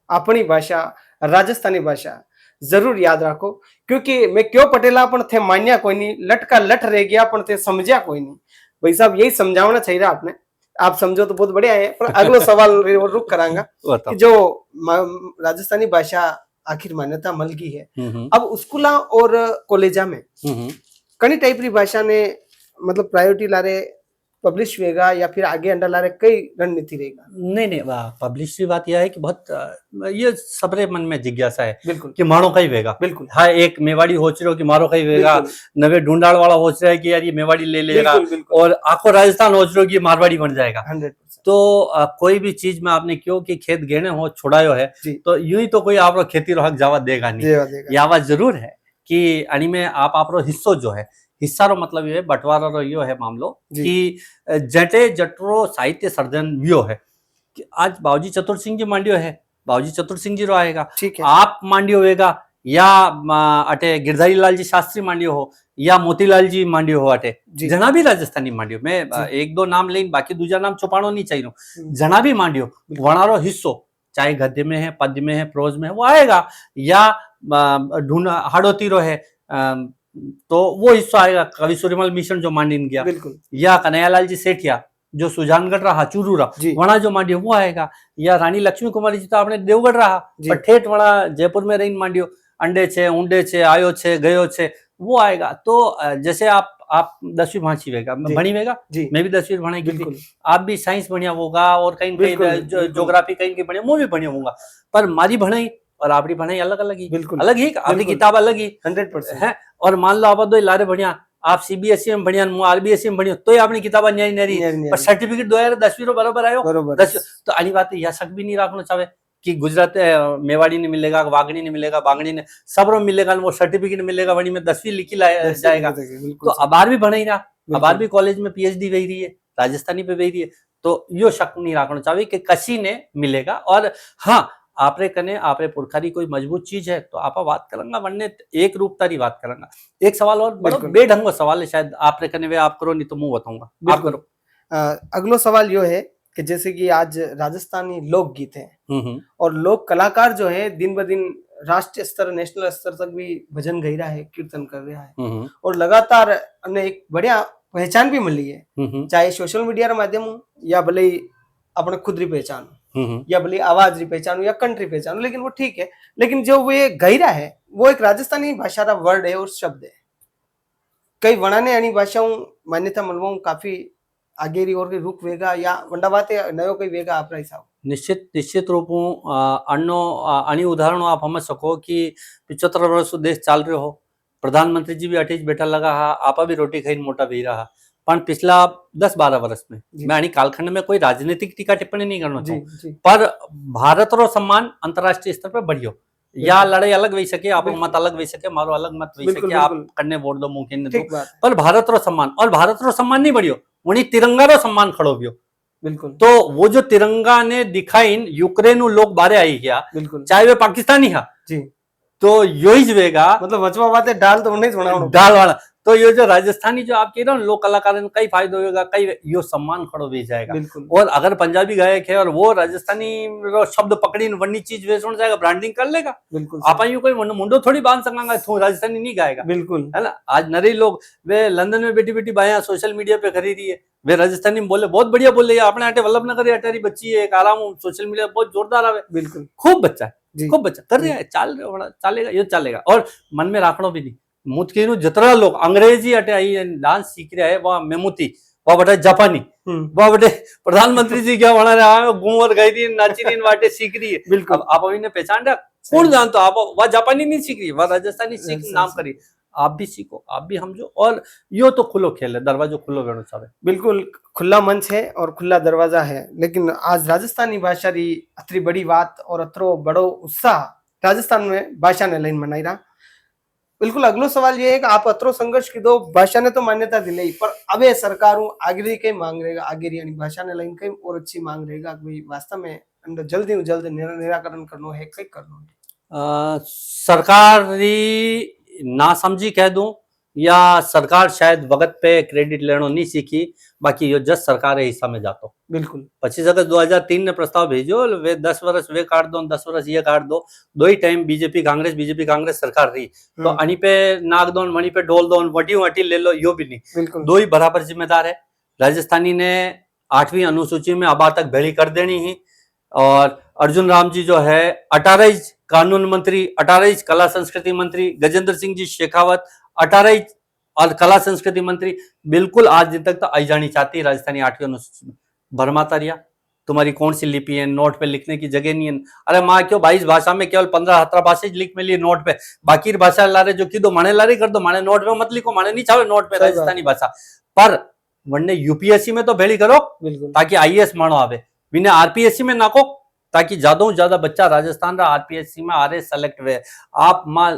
अपनी भाषा राजस्थानी भाषा जरूर याद रखो, क्योंकि मैं क्यों पटेला पण थे मान्या कोई नहीं, लट का लट रह गया पण थे समझा कोई नहीं। भाई साहब यही समझाना चाहिए आपने, आप समझो तो बहुत बढ़िया है। पर अगला सवाल रुक करांगा कि जो राजस्थानी भाषा आखिर मान्यता मिल गई है, अब स्कूला और कॉलेजा में कई टाइप की भाषा ने मतलब प्रायोरिटी ला रहे पब्लिश होगा या फिर आगे अंडर ला रहे कई रणनीति रहेगा? नहीं पब्लिश की बात यह है कि बहुत ये सबरे मन में जिज्ञासा है बिल्कुल कि मारो कहीं वेगा। बिल्कुल हाँ, एक मेवाड़ी सोच रहे हो कि मारो कहीं वेगा, नवे ढूंढाड़ वाला सोच रहा है कि यार ये मेवाड़ी ले लेगा, और आखो राजस्थान सोच रहे हो कि मारवाड़ी बन जाएगा। 100%। तो कोई भी चीज में आपने क्यों कि खेत गेने हो छुड़ायो है, तो यूं ही तो कोई आप खेती रो हक जावा देगा नहीं। यह बात जरूर है कि अणी में आप हिस्सो जो है, हिस्सा रो मतलब ये बंटवारा रो यो है मामलो कि जटे जटरो साहित्य सर्जन यो है कि आज बाबूजी चतुर सिंह जी मांडियो है, बाबूजी चतुर सिंह जी रो आएगा, आप मांडियो होएगा, या अटे गिरधारी लाल जी शास्त्री मांडियो हो, या मोतीलाल जी मांडियो हो, अटे जना भी राजस्थानी मांडियो, मैं 1-2 नाम लेन बाकी दूजा नाम छुपानो नहीं चाहिए, जना भी मांडियो वणारो हिस्सो चाहे गद्य में है, पद्य में है, प्रोज में है, वो आएगा, या ढूंढ हाड़ोतीरो है तो वो हिस्सा आएगा, कवि सूर्यमल मिशन जो मांडीन गया, या कन्हैयालाल जी सेठिया जो सुजानगढ़ रहा चूरू रहा वणा जो मांडियो वो आएगा, या रानी लक्ष्मी कुमारी जी तो आपने देवगढ़ रहा पर ठेठ वणा जयपुर में रही मांडियो, अंडे छे ऊंडे छे आयो छे गयो छे वो आएगा। तो जैसे आप 10वीं भांची वेगा भणी वेगा, मैं भी 10वीं भणाई की, आप भी साइंस बढ़िया होगा, और कहीं ज्योग्राफी कहीं बढ़िया मैं भी बढ़िया होगा, पर मारी भणाई और आपकी भणाई अलग अलग ही, अलग ही आपकी किताब अलग ही 100% है। और मान लो आप दो लारे बढ़िया, आप सीबीएसई में बढ़िया, आरबीएसई में बढ़िया, तो अपनी किताब न्यारी न्यारी, पर सर्टिफिकेट 2010वीं रो बराबर आयो, तो अली बात यह शक भी नहीं रखना चाहे कि गुजरात मेवाड़ी ने मिलेगा, वागड़ी ने मिलेगा, बांगड़ी ने सब रो मिलेगा, वो सर्टिफिकेट मिलेगा वही में 10वीं लिखी लाया जाएगा। तो अबार भी बढ़ाई रहा, अबार भी कॉलेज में पीएचडी वही रही है, राजस्थानी पे वही रही है, तो यो शक नहीं रखना चाहिए कि कसी ने मिलेगा। और हाँ, आपरे कने आपरे पुरखारी कोई मजबूत चीज है तो आप बात करेंगे, वरने एक रूपता री बात करेंगे। एक सवाल और बड़ा बेढंगो सवाल है, शायद आपरे कने वे आप करो नहीं तो मुंह बताऊंगा, आप करो। अगला सवाल यो है कि जैसे कि आज राजस्थानी लोकगीत है और लोक कलाकार जो है दिन ब दिन राष्ट्रीय स्तर नेशनल स्तर तक भी भजन गा रहा है, कीर्तन कर रहा है और लगातार अने एक बढ़िया पहचान भी मिली है, चाहे सोशल मीडिया रे माध्यम हो या भले अपने खुद री पहचान हो या भले आवाज री पहचान हो या कंट्री पहचान हो, लेकिन वो ठीक है। लेकिन जो वो गहरा है वो एक राजस्थानी भाषा का वर्ड है और शब्द है। कई वणाने यानी भाषाओं मान्यता मलवाऊं काफी आगे री और के रुख वेगा या वंडावाते नयो कई वेगा आपरा हिसाब निश्चित रूपों अणी उदाहरणों आप समझ सको कि 75 वर्ष देश चाल रहे हो, प्रधानमंत्री जी भी अठीज बैठा लगा हा, आपा भी रोटी खाई मोटा भी रहा, पर पिछला 10-12 वर्ष में मैं अणी कालखंड में कोई राजनीतिक टीका टिप्पणी नहीं करना चाहूँ, पर भारत रो सम्मान अंतरराष्ट्रीय स्तर पर बढ़ियो। या लड़ाई अलग वही सके, आप मत अलग वही सके, मारो अलग मत वही सके, आप कन्ने वोट दो मुंह किन्ने दो, पर भारत रो सम्मान और भारत रो सम्मान नहीं बढ़ियो, उन्हीं तिरंगा रो सम्मान खड़ो बियो। बिल्कुल। तो वो जो तिरंगा ने दिखाई यूक्रेन लोग बारे आई गया, चाहे वे पाकिस्तानी हा जी, तो यो ही जवेगा, मतलब वचवा बातें डाल तो नहीं थोड़ा डाल वाला। तो ये जो राजस्थानी जो आप कह रहे हो लोक कलाकार कई फायदो होगा, कई यो सम्मान खड़ो भी जाएगा। और अगर पंजाबी गायक है और वो राजस्थानी शब्द पकड़ी वन्नी चीज वेचण जाएगा, ब्रांडिंग कर लेगा। आप यूं कोई मुंडो थोड़ी बांध सकांगा, तू राजस्थानी नहीं गाएगा, बिल्कुल है ना। आज नरे लोग वे लंदन में बैठी बैठी बाया सोशल मीडिया पे खरीदी है, वे राजस्थानी बोले बहुत बढ़िया बोले, अपने अटे वल्लभनगर अटारी बच्ची है, एक आराम सोशल मीडिया बहुत जोरदार आवे, बिल्कुल खूब बच्चा है, खूब बच्चा कर रहे हैं, चलेगा ये चलेगा। और मन में राखणो भी नहीं, मुतकी जितना लोग अंग्रेजी अटे आई डांस सीख रहा है, वह मेमुती वह बटे जापानी वह बटे प्रधानमंत्री जी क्या बना रहा है, घूमर गई थी नाची रही वाटे सीख रही है। बिल्कुल। अब आप अभी ने पहचान रहा कौन जानते हो, आप वह जापानी नहीं सीख रही, वह राजस्थानी सीख नाम करी। आप भी सीखो, आप भी समझो, और यो तो खुलो खेल है, दरवाजा खुलो रहना चाहिए। बिल्कुल खुला मंच है और खुला दरवाजा है। लेकिन आज राजस्थानी भाषा री अतरी बड़ी बात और अतरो बड़ो उत्साह राजस्थान में भाषा ने लाइन मनाई रहा। बिल्कुल अगलो सवाल ये है कि आप अतरो संघर्ष की दो भाषा ने तो मान्यता दिलाई, पर अबे सरकारों आगे कई मांग रहेगा, आगे यानी भाषा ने लाइन कई और अच्छी मांग रहेगा कि भाई वास्तव में जल्दी जल्द निराकरण करना है, कई करना है। सरकारी ना समझी कह दूं या सरकार शायद वक्त पे क्रेडिट लेनो नहीं सीखी, बाकी यो जस सरकार है हिस्सा में जातो। बिल्कुल 25 अगस्त 2003 ने प्रस्ताव भेजो, वे 10 वर्ष वे काट दो, 10 वर्ष ये काट दो, दो ही टाइम बीजेपी कांग्रेस सरकार रही, तो अणी पे नाग दो वणी पे ढोल दो, वटी वटी ले लो, यो भी नहीं, दो ही बराबर जिम्मेदार है। राजस्थानी ने 8वीं अनुसूची में अब तक भेड़ी कर देनी ही, और अर्जुन राम जी जो है 18 कानून मंत्री, 18 कला संस्कृति मंत्री, गजेंद्र सिंह जी शेखावत 18 और कला संस्कृति मंत्री, बिल्कुल आज दिन तक तो आई जानी चाहती राजस्थानी 8वीं अनुसूची में। भरमाता रिया, तुम्हारी कौन सी लिपि है, नोट पे लिखने की जगह नहीं है। अरे माँ क्यों 22 भाषा में केवल 15-17 भाषा लिख में लिए नोट पे, बाकी भाषा ला रहे जो की दो माने लारी कर दो, माने नोट पे मत लिखो, माने नहीं चाहे नोट पे राजस्थानी भाषा। पर वनने यूपीएससी में तो भेड़ी करो ताकि आईएएस मानो आवे, बिने आरपीएससी में नाको ताकि ज्यादा से ज्यादा बच्चा राजस्थान रा आरपीएससी में आरे सेलेक्ट हुए। आप मां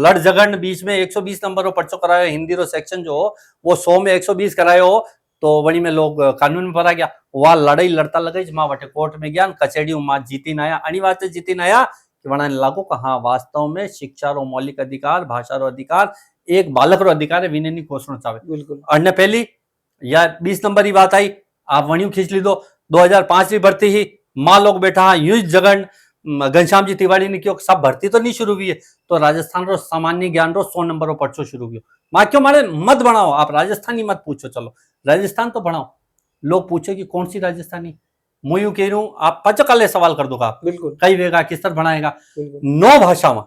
लड़ झगड़ बीच में 120 नंबर रो पर्चो करायो, हिंदी रो सेक्शन जो हो वो 100 में 120 करायो, तो वही में लोग कानून में भरा गया, वह लड़ाई लड़ता लगे माँ वटे कोर्ट में गया, कचेड़ी माँ जीती नया, अनिवार्य जीती नया कि वना लागू कहा वास्तव में शिक्षा रो मौलिक अधिकार, भाषा रो अधिकार, एक बालक रो अधिकार है, विने नहीं घोषणा चाहे। बिल्कुल। अन्य पहली या 20 नंबर की बात आई, आप वणियों खींच ली दो, 2005 की भर्ती ही माँ लोग बैठा यूं जगन घनश्याम जी तिवारी ने क्यों सब भर्ती तो नहीं शुरू हुई है, तो राजस्थान रो सामान्य ज्ञान रो 100 नंबर रो पर्चो शुरू हुई। माँ क्यों मारे मत बनाओ, आप राजस्थानी मत पूछो, चलो राजस्थान तो बढ़ाओ। लोग पूछे कि कौन सी राजस्थानी, मैं यूं कह रहा हूं आप पचकाले सवाल कर दूंगा, बिल्कुल कई वेगा किस तरह बनाएगा। 9 भाषा में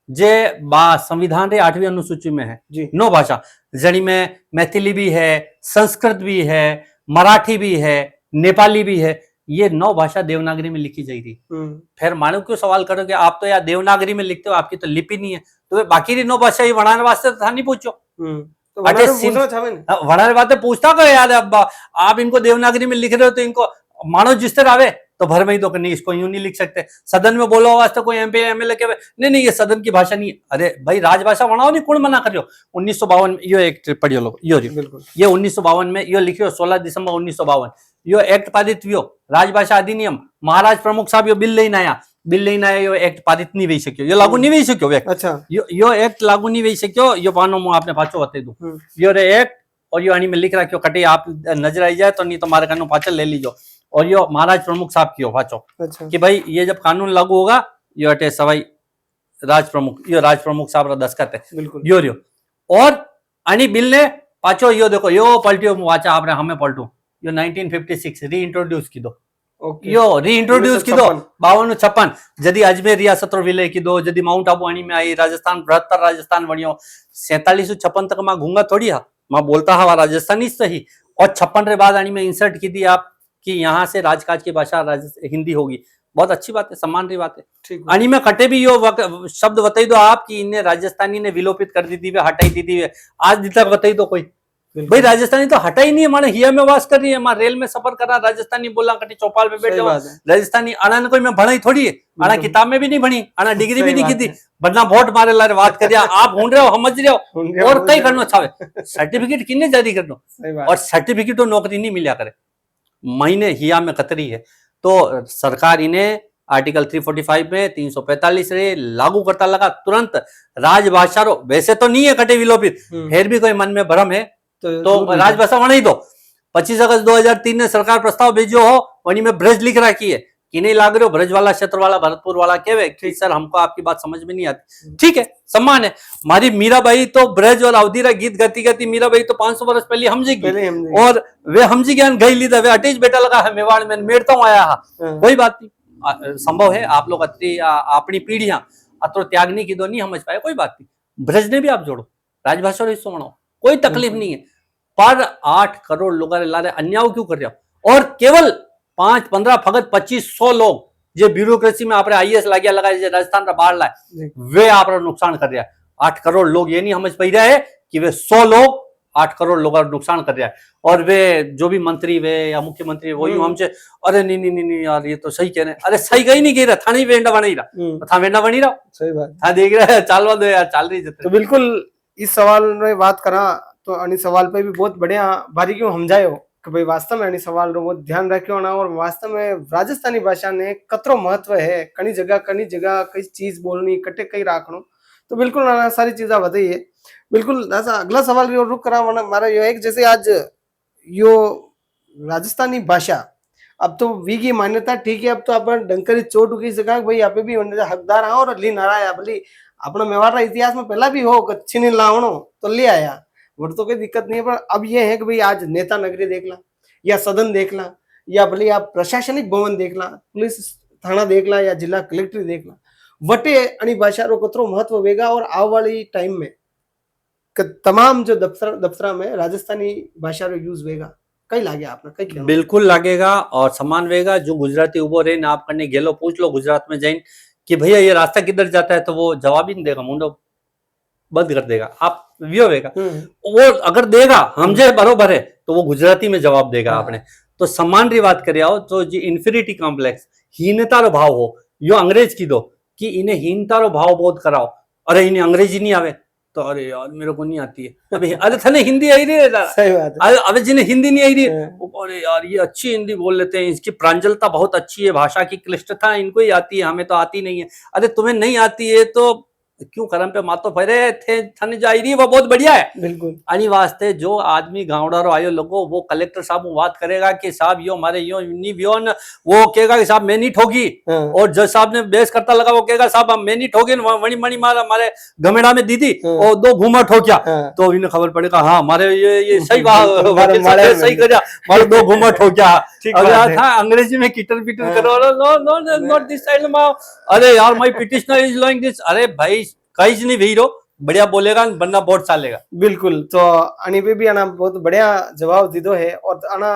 जे संविधान रे 8वीं अनुसूची में है, 9 भाषा जड़ी में मैथिली भी है, संस्कृत भी है, मराठी भी है, नेपाली भी है, ये 9 भाषा देवनागरी में लिखी जाएगी। फिर मानो क्यों सवाल करो कि आप तो यार देवनागरी में लिखते हो, आपकी तो लिपि नहीं है, तो बाकी 9 भाषा ये बनाने वास्ते था नहीं पूछो। तो वनाने बातें पूछता को याद है अब्बा, आप इनको देवनागरी में लिख रहे हो तो इनको मानो जिस तरह आवे तो भर में ही तो नहीं, इसको यूं नहीं लिख सकते। सदन में बोलो वास्ते कोई एमपी एमएलए के नहीं ये सदन की भाषा नहीं है। अरे भाई राजभाषा बनाओ नहीं, कौन मना करियो। 1952 में यो एक पढ़ियो लोग, यो 1952 में यो लिखियो 16 दिसंबर 1952 यो एक्ट पारित हुयो, राजभाषा अधिनियम, महाराज प्रमुख साहब यो बिल लेने आया, यो एक्ट पारित नहीं वही सक्यो, यो लागू नहीं वही सक्यो। अच्छा यो एक्ट लागू नहीं वही सक्यो, यो पानो मु आपने पाछो बता दूं। यो रे एक्ट और यो आनी में लिख रहा क्यों कटे आप नजर आई जाए तो, नहीं तो मारे कानून पाचल ले लीजो। और यो महाराज प्रमुख साहब की हो पाचो अच्छा कि भाई ये जब कानून लागू होगा यो अटे सवाई राज प्रमुख, यो राज प्रमुख साहब रा दस्खत है बिल्कुल यो रियो। और आनी बिल ने पाचो यो देखो यो पलटियो वाचा आपने हमें पलटू यो 1956 री इंट्रोड्यूस की दो ओके यो री इंट्रोड्यूस की दो 1956 52 जदी अजमेर रियासत विलय की दो, जदी माउंट आबू आनी में आई, राजस्थान बृहत्तर राजस्थान बनियो 4756 तक मां घूंगा थोड़ी हा, मां बोलता हवा राजस्थानी सही। और 56 रे बाद आनी में इंसर्ट की दी आप कि यहाँ से राजकाज की भाषा हिंदी होगी, बहुत अच्छी बात है, सम्मान की बात है। ठीक आनी में कटे भी यो शब्द बताई दो आप कि इन्हें राजस्थानी ने विलोपित कर दी थी, हटाई दी थी, आज तक बताई दो कोई भाई राजस्थानी तो हटा ही नहीं है, माने हिया में वास कर रही है, मां रेल में सफर करा राजस्थानी बोला, कटी चौपाल पे बैठे राजस्थानी आना ने कोई मैं भणाई थोड़ी है, आना किताब में भी नहीं भणी, आना डिग्री भी नहीं की थी, वरना वोट मारे लारे बात करिया आप ढूंढ रहे हो समझ रहे हो और कई करना चाहे सर्टिफिकेट किन्ने जारी कर दो, और सर्टिफिकेट तो नौकरी नहीं मिला करे, महीने हिया में कतरी है। तो सरकार इन्हें आर्टिकल 345 में 345 रे लागू करता लगा तुरंत राजभाषा रो, वैसे तो नहीं है कटे विलोपित, फिर भी कोई मन में भ्रम है तो राजभाषा वणी दो। 25 अगस्त 2003 ने सरकार प्रस्ताव भेजो हो, वनी में ब्रज लिख रखी है कि नहीं लाग रहे हो ब्रज वाला क्षेत्र वाला भरतपुर वाला कहे कि सर हमको आपकी बात समझ में नहीं आती, ठीक है सम्मान है। हमारी मीराबाई तो ब्रज और अवधि रा गीत गाती गाती मीराबाई तो 500 वर्ष पहले हमजी गई, और वे हमजी ज्ञान गई लीधा, वे अटेज बेटा लगा है मेवाड़ में मेड़ता हूँ आया, कोई बात नहीं, संभव है आप लोग अपनी पीढ़ियां अतो त्याग नहीं की दो, नहीं समझ पाए, कोई बात नहीं, ब्रज ने भी आप जोड़ो, राजभाषा हिस्सों बनाओ, कोई तकलीफ नहीं है। पर 8 करोड़ लोग लारे अन्याय क्यों कर रहे हो, और केवल 5, 15 फगत 2500 लोग जो ब्यूरोक्रेसी में आपने आईएएस लागिया लगाए राजस्थान का बाहर लाए, वे आप नुकसान कर रहा है। 8 करोड़ लोग ये नहीं समझ पा रहे है कि वे 100 लोग 8 करोड़ लोग नुकसान कर रहा है, और वे जो भी मंत्री वे या मुख्यमंत्री वो यूं हमसे अरे नहीं नहीं नहीं यार ये तो सही कह रहे हैं, अरे सही कहीं नहीं कह रहा, था नहीं वेंडा बनी रहा, था वेंडा बनी रहा, सही बात था देख रहा है चालवा दो यार चाल रही है। तो बिल्कुल इस सवाल में बात करा तो अनि सवाल पे भी बहुत बढ़िया बारीकियों समझायो कि भाई वास्तव में अनि सवाल रो बहुत ध्यान रखियो ना, और वास्तव में राजस्थानी भाषा ने कतरो महत्व है, कनी जगह कई चीज बोलनी कटे कई राखनो, तो बिल्कुल ना सारी चीजा बताइए। बिल्कुल ऐसा अगला सवाल भी रुक करा हमारा यो है कि जैसे आज यो राजस्थानी भाषा अब तो वी की मान्यता ठीक है, अब तो अपन डंकरी चोट उगी सका भाई यहाँ पे भी हकदार आओ और ली नारा भली अपना मेवाड़ इतिहास में पहला भी हो कच्छी नहीं लावणो तो ले आया, वो तो कोई दिक्कत नहीं है। पर अब ये है कि भाई आज नेता नगरी देख ला या सदन देख ला या भले आप प्रशासनिक भवन देख ला, पुलिस थाना देख ला या जिला कलेक्टर देख ला, वटे अणी भाषा रो कतरो महत्व वेगा, और आने वाली टाइम में तमाम जो दफ्तरा में राजस्थानी भाषा रो यूज वेगा, कई लागे आपने कई बिल्कुल लागेगा और सम्मान वेगा। जो गुजराती उबो रहे ना आप करने गेलो पूछ लो गुजरात में जाइन कि भैया ये रास्ता किधर जाता है, तो वो जवाब ही नहीं देगा, मुंडो बंद कर देगा, आप व्यो वेगा, वो अगर देगा हमजे बरोबर है तो वो गुजराती में जवाब देगा आपने। तो सम्मान री बात करे आओ तो जी इन्फीरिटी कॉम्प्लेक्स हीनता रो भाव हो यो अंग्रेज की दो कि इन्हें हीनता रो भाव बोध कराओ, अरे इन्हें अंग्रेजी नहीं आवे तो अरे यार मेरे को नहीं आती है, अबे अरे थाने हिंदी आई रही है, सही बात है, अबे जिन्हें हिंदी नहीं आई रही अरे यार ये अच्छी हिंदी बोल लेते हैं, इसकी प्रांजलता बहुत अच्छी है, भाषा की क्लिष्टता इनको ही आती है, हमें तो आती नहीं है। अरे तुम्हें नहीं आती है तो क्यों करम पे मातो फेरे थे थाने जा रही है, वो बहुत बढ़िया है। बिल्कुल आनी वास्ते जो आदमी गांवडारो आयो लोगो वो कलेक्टर साहब बात करेगा कि साहब यो हमारे यो नहीं व्यो न, वो कहेगा कि साहब मैं नहीं ठोकी, और जज साहब ने बेस करता लगा वो कहेगा साहब मैं नहीं ठोकी, वणी मणि मारा हमारे गमेड़ा में दीदी और 2 घूमा ठोकिया, तो इन्हें खबर पड़ेगा हाँ हमारे ये सही सही कर हमारे 2 घूमा ठोकिया, था अंग्रेजी में किटर पिटर करो, नो नॉट दिस साइड माओ, अरे यार my petitioner is lying this, अरे भाई कहीं नहीं भीरो बढ़िया बोलेगा बंदा बहुत चालेगा। बिल्कुल तो अणी पे भी आना बहुत बढ़िया जवाब दीदो है। और आना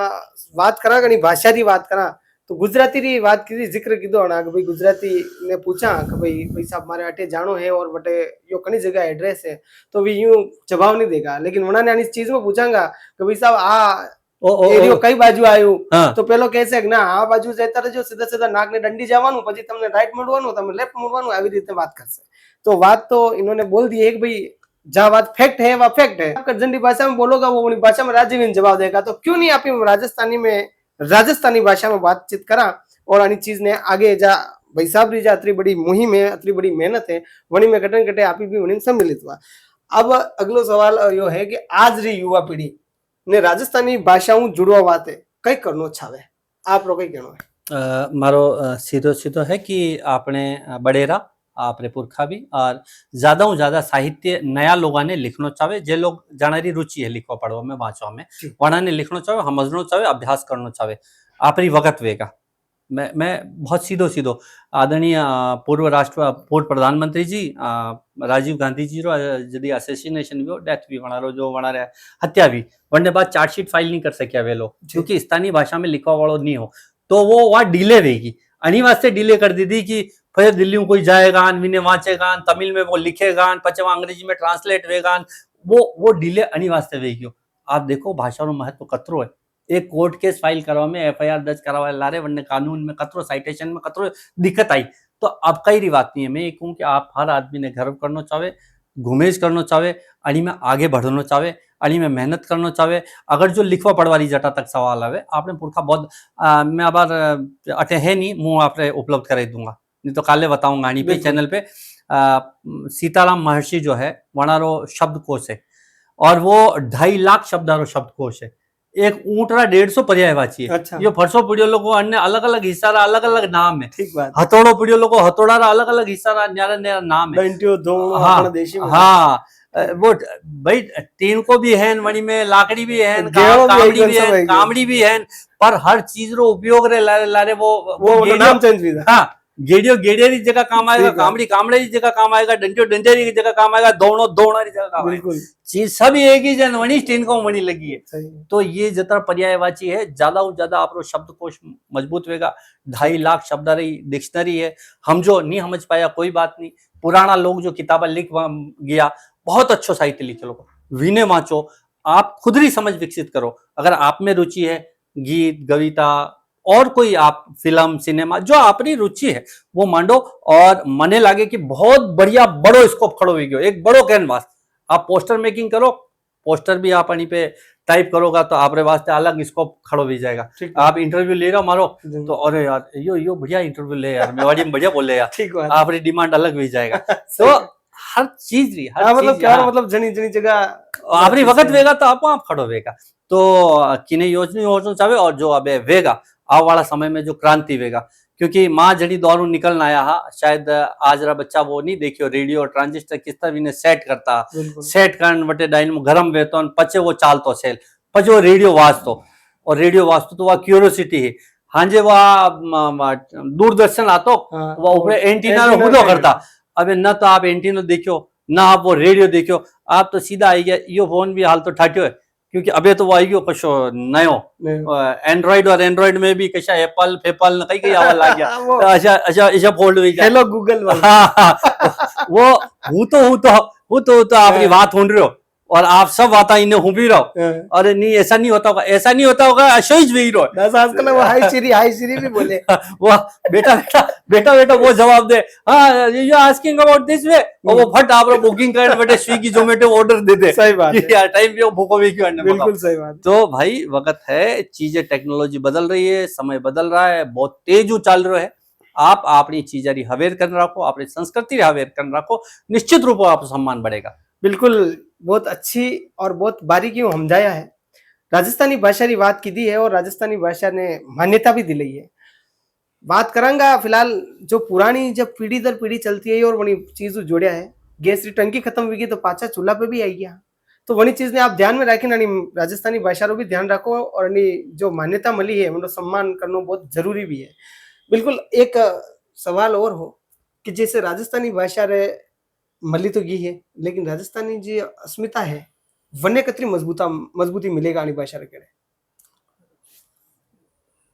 बात करा कनी भाषा की बात करा तो गुजराती री बात की जिक्र कीधो आना कि भाई गुजराती ने पूछा कि भाई साहब हमारे अटे जानो है और बटे यो कनी जगह एड्रेस है, तो भी यूं जवाब नहीं देगा, लेकिन उन्होंने इस चीज में पूछांगा कि भाई साहब आ कई बाजू आयु, तो पेलो कैसे ना आ बाजू जता रहो सीधा सीधा नाक ने डंडी जावानु પછી તમને રાઈટ મોડવાનું તમે લેફ્ટ મોડવાનું આવી રીતે વાત કરશે। तो बात तो इन्होंने बोल दी है कि भाई जहाँ बात फैक्ट है वह फैक्ट है, आप जंडी भाषा में बोलोगा वो अपनी भाषा में राज्य जवाब देगा, तो क्यों नहीं आप राजस्थानी भाषा में बातचीत करा और अन्य चीज ने आगे जा भाई साहब री जा अतरी बड़ी मुहिम है अतरी बड़ी मेहनत है वनी में घटन घटे आप भी उन्हें सम्मिलित हुआ। अब अगलो सवाल यो है कि आज री युवा पीढ़ी ને રાજસ્થાની ભાષાઓ जुड़वा वाते कई करनो छावे आप लोग कई कहनो है मारो सीधो सीधो है कि आपने बड़ेरा आपने पुरखा भी और ज्यादा हूँ ज्यादा साहित्य नया लोगों ने लिखना चाहे जे लोग जानारी रुचि है लिखवा पढ़वा में वांचवा में जी। वना ने लिखना चाहे समझना चाहे अभ्यास करना चाहे आपरी वक्त वेगा मैं बहुत सीधो सीधो आदरणीय पूर्व प्रधानमंत्री जी राजीव गांधी जी रो जदी असेसिनेशन भी डेथ भी वना रो जो वना रे हत्या भी वने बाद चार्जशीट फाइल नहीं कर सकिया वे लोग जी। क्योंकि स्थानीय भाषा में लिखवा वालों नहीं हो तो वो वहाँ डिले रहेगी अनी वास्ते डिले कर दी थी कि फिर दिल्ली में कोई जाएगा विने वांचेगा तमिल में वो लिखेगा पचे वहाँ अंग्रेजी में ट्रांसलेट वेगा वो डिले अनी वास्ते वेगी आप देखो भाषा रो महत्व कतरो है एक कोर्ट केस फाइल करवा में एफआईआर दर्ज करवा लारे वरने कानून में कतरो साइटेशन में कतरो दिक्कत आई तो अब कई बात नहीं है मैं ये कहूँ कि आप हर आदमी ने गर्व करना चाहे घुमेज करना चाहे अड़ी में आगे बढ़ना चाहे अड़ी में मेहनत करना चाहे अगर जो लिखवा पढ़वारी जटा तक सवाल आवे आपने पुरखा बहुत मैं आबार अटे है नहीं मुँह आपने उपलब्ध कराई दूंगा नहीं तो काले बताऊंगा अणी पे बिल्कुल। चैनल पे सीताराम महर्षि जो है वनारो शब्दकोश है और वो 2.5 लाख शब्दारो शब्दकोश है एक ऊँटरा 150 पर्यायवाची है अच्छा यो फरसो पीढ़ियो लोगो अन्य अलग अलग हिस्सा अलग अलग नाम है ठीक बात हथौड़ो पीढ़ियो लोगो हथौड़ा अलग अलग हिस्सा न्यारा न्यारा नाम है डंटियो धोणो हाँ, अपना देशी में हाँ वो भाई टीन को भी है वणी में लाकड़ी भी है गेड़ो भी कामड़ी एकदम भी सब है है कामड़ी भी है पर हर चीज रो उपयोग रे लारे लारे वो वो नाम चेंज भी था हाँ गेड़ियो गेड़िया की जगह काम आएगा ठीक है। कामड़ी कामड़े की जगह काम आएगा डंटियो डंडेरी की जगह काम आएगा दौड़ो दौड़ा की जगह काम आएगा बिल्कुल चीज सब एक ही जन वणी टीन को वणी लगी है सही तो ये जितना पर्यायवाची है ज्यादा से ज्यादा आप शब्दकोश मजबूत होगा 2.5 लाख शब्द रही डिक्शनरी है हम जो नहीं समझ पाया कोई बात नहीं पुराना लोग जो किताबें लिख गया बहुत अच्छो साहित्य लिखे लोग विने वाँचो आप खुद ही समझ विकसित करो अगर आप में रुचि है गीत कविता और कोई आप फिल्म सिनेमा जो अपनी रुचि है वो मांडो और मने लागे कि बहुत बढ़िया बड़ो स्कोप खड़ो हो गयो एक बड़ो कैनवास आप पोस्टर मेकिंग करो पोस्टर भी आप पे टाइप करोगा तो आपरे वास्ते अलग स्कोप खड़ो भी जाएगा ठीक आप इंटरव्यू ले रहे हो मारो तो तो अरे यार यो बढ़िया इंटरव्यू ले यार मेवाड़ी में बढ़िया बोले यार ठीक बात आपरी डिमांड अलग भी जाएगा तो हर चीज रही हर मतलब चीज क्या हाँ। मतलब जनी जनी जगह आपरी वक्त वेगा तो आप खड़ो वेगा तो किने योजना चाहे और जो अबे वेगा आव वाला समय में जो क्रांति वेगा क्योंकि माँ जड़ी दौरू निकलना आया हा शायद आज रा बच्चा वो नहीं देखियो रेडियो ट्रांजिस्टर किस तरह इन्हें सेट करता बिल्कुल सेट करण वटे डाइन में गरम वेतो पचे वो चालतो सेल पचे वो रेडियो वाजतो और रेडियो वाजतो तो वह क्यूरियोसिटी है हांजे वह दूरदर्शन आतो हाँ, वह ऊपर एंटीना रो एंटीना हुदो पे- करता अबे न तो आप एंटीना देखियो ना आप वो रेडियो देखियो आप तो सीधा आई गया यो फोन भी हाल तो ठाट्यो है क्योंकि अबे तो वो आई गयो कशो नयो नहीं। एंड्रॉइड और एंड्रॉइड में भी कशा एप्पल फेपल कई कई आवाज लाग गया वो अच्छा अच्छा अच्छा फोल्ड हुई हेलो गूगल वाला हाँ हाँ वो हूँ तो आपकी बात सुन रहे हो और आप सब बात इन्हें हूँ भी रहो हाँ। अरे नहीं ऐसा नहीं होता होगा अशोज भी रहो बस आजकल वो हाई सीरी भी बोले वो बेटा वो जवाब दे हाँ you asking about this way और वो फट आप बुकिंग कर बेटे स्विगी जोमेटो ऑर्डर दे दे सही बात है यार टाइम भी भूखो भी क्यों बिल्कुल सही बात तो भाई वक्त है चीजें टेक्नोलॉजी बदल रही है समय बदल रहा है बहुत तेज चल रहा है आप अपनी चीजारी हवेर कर रखो अपनी संस्कृति हवेर कर रखो निश्चित रूप से आप सम्मान बढ़ेगा बिल्कुल बहुत अच्छी और बहुत बारीकी समझाया है राजस्थानी भाषा की बात की दी है और राजस्थानी भाषा ने मान्यता भी दिलाई है बात करांगा फिलहाल जो पुरानी जब पीढ़ी दर पीढ़ी चलती है और वही चीज जोड़िया है गैस की टंकी खत्म हुई तो पाचा चूल्हा पे भी आई गया तो वही चीज ने आप ध्यान में रखें ना राजस्थानी भाषा रो भी ध्यान रखो और जो मान्यता मिली है मतलब सम्मान करना बहुत जरूरी भी है बिल्कुल एक सवाल और हो कि जैसे राजस्थानी भाषा रे मली तो की है लेकिन राजस्थानी जो अस्मिता है वन्य कतरी मजबूती मिलेगा आनी भाषा रे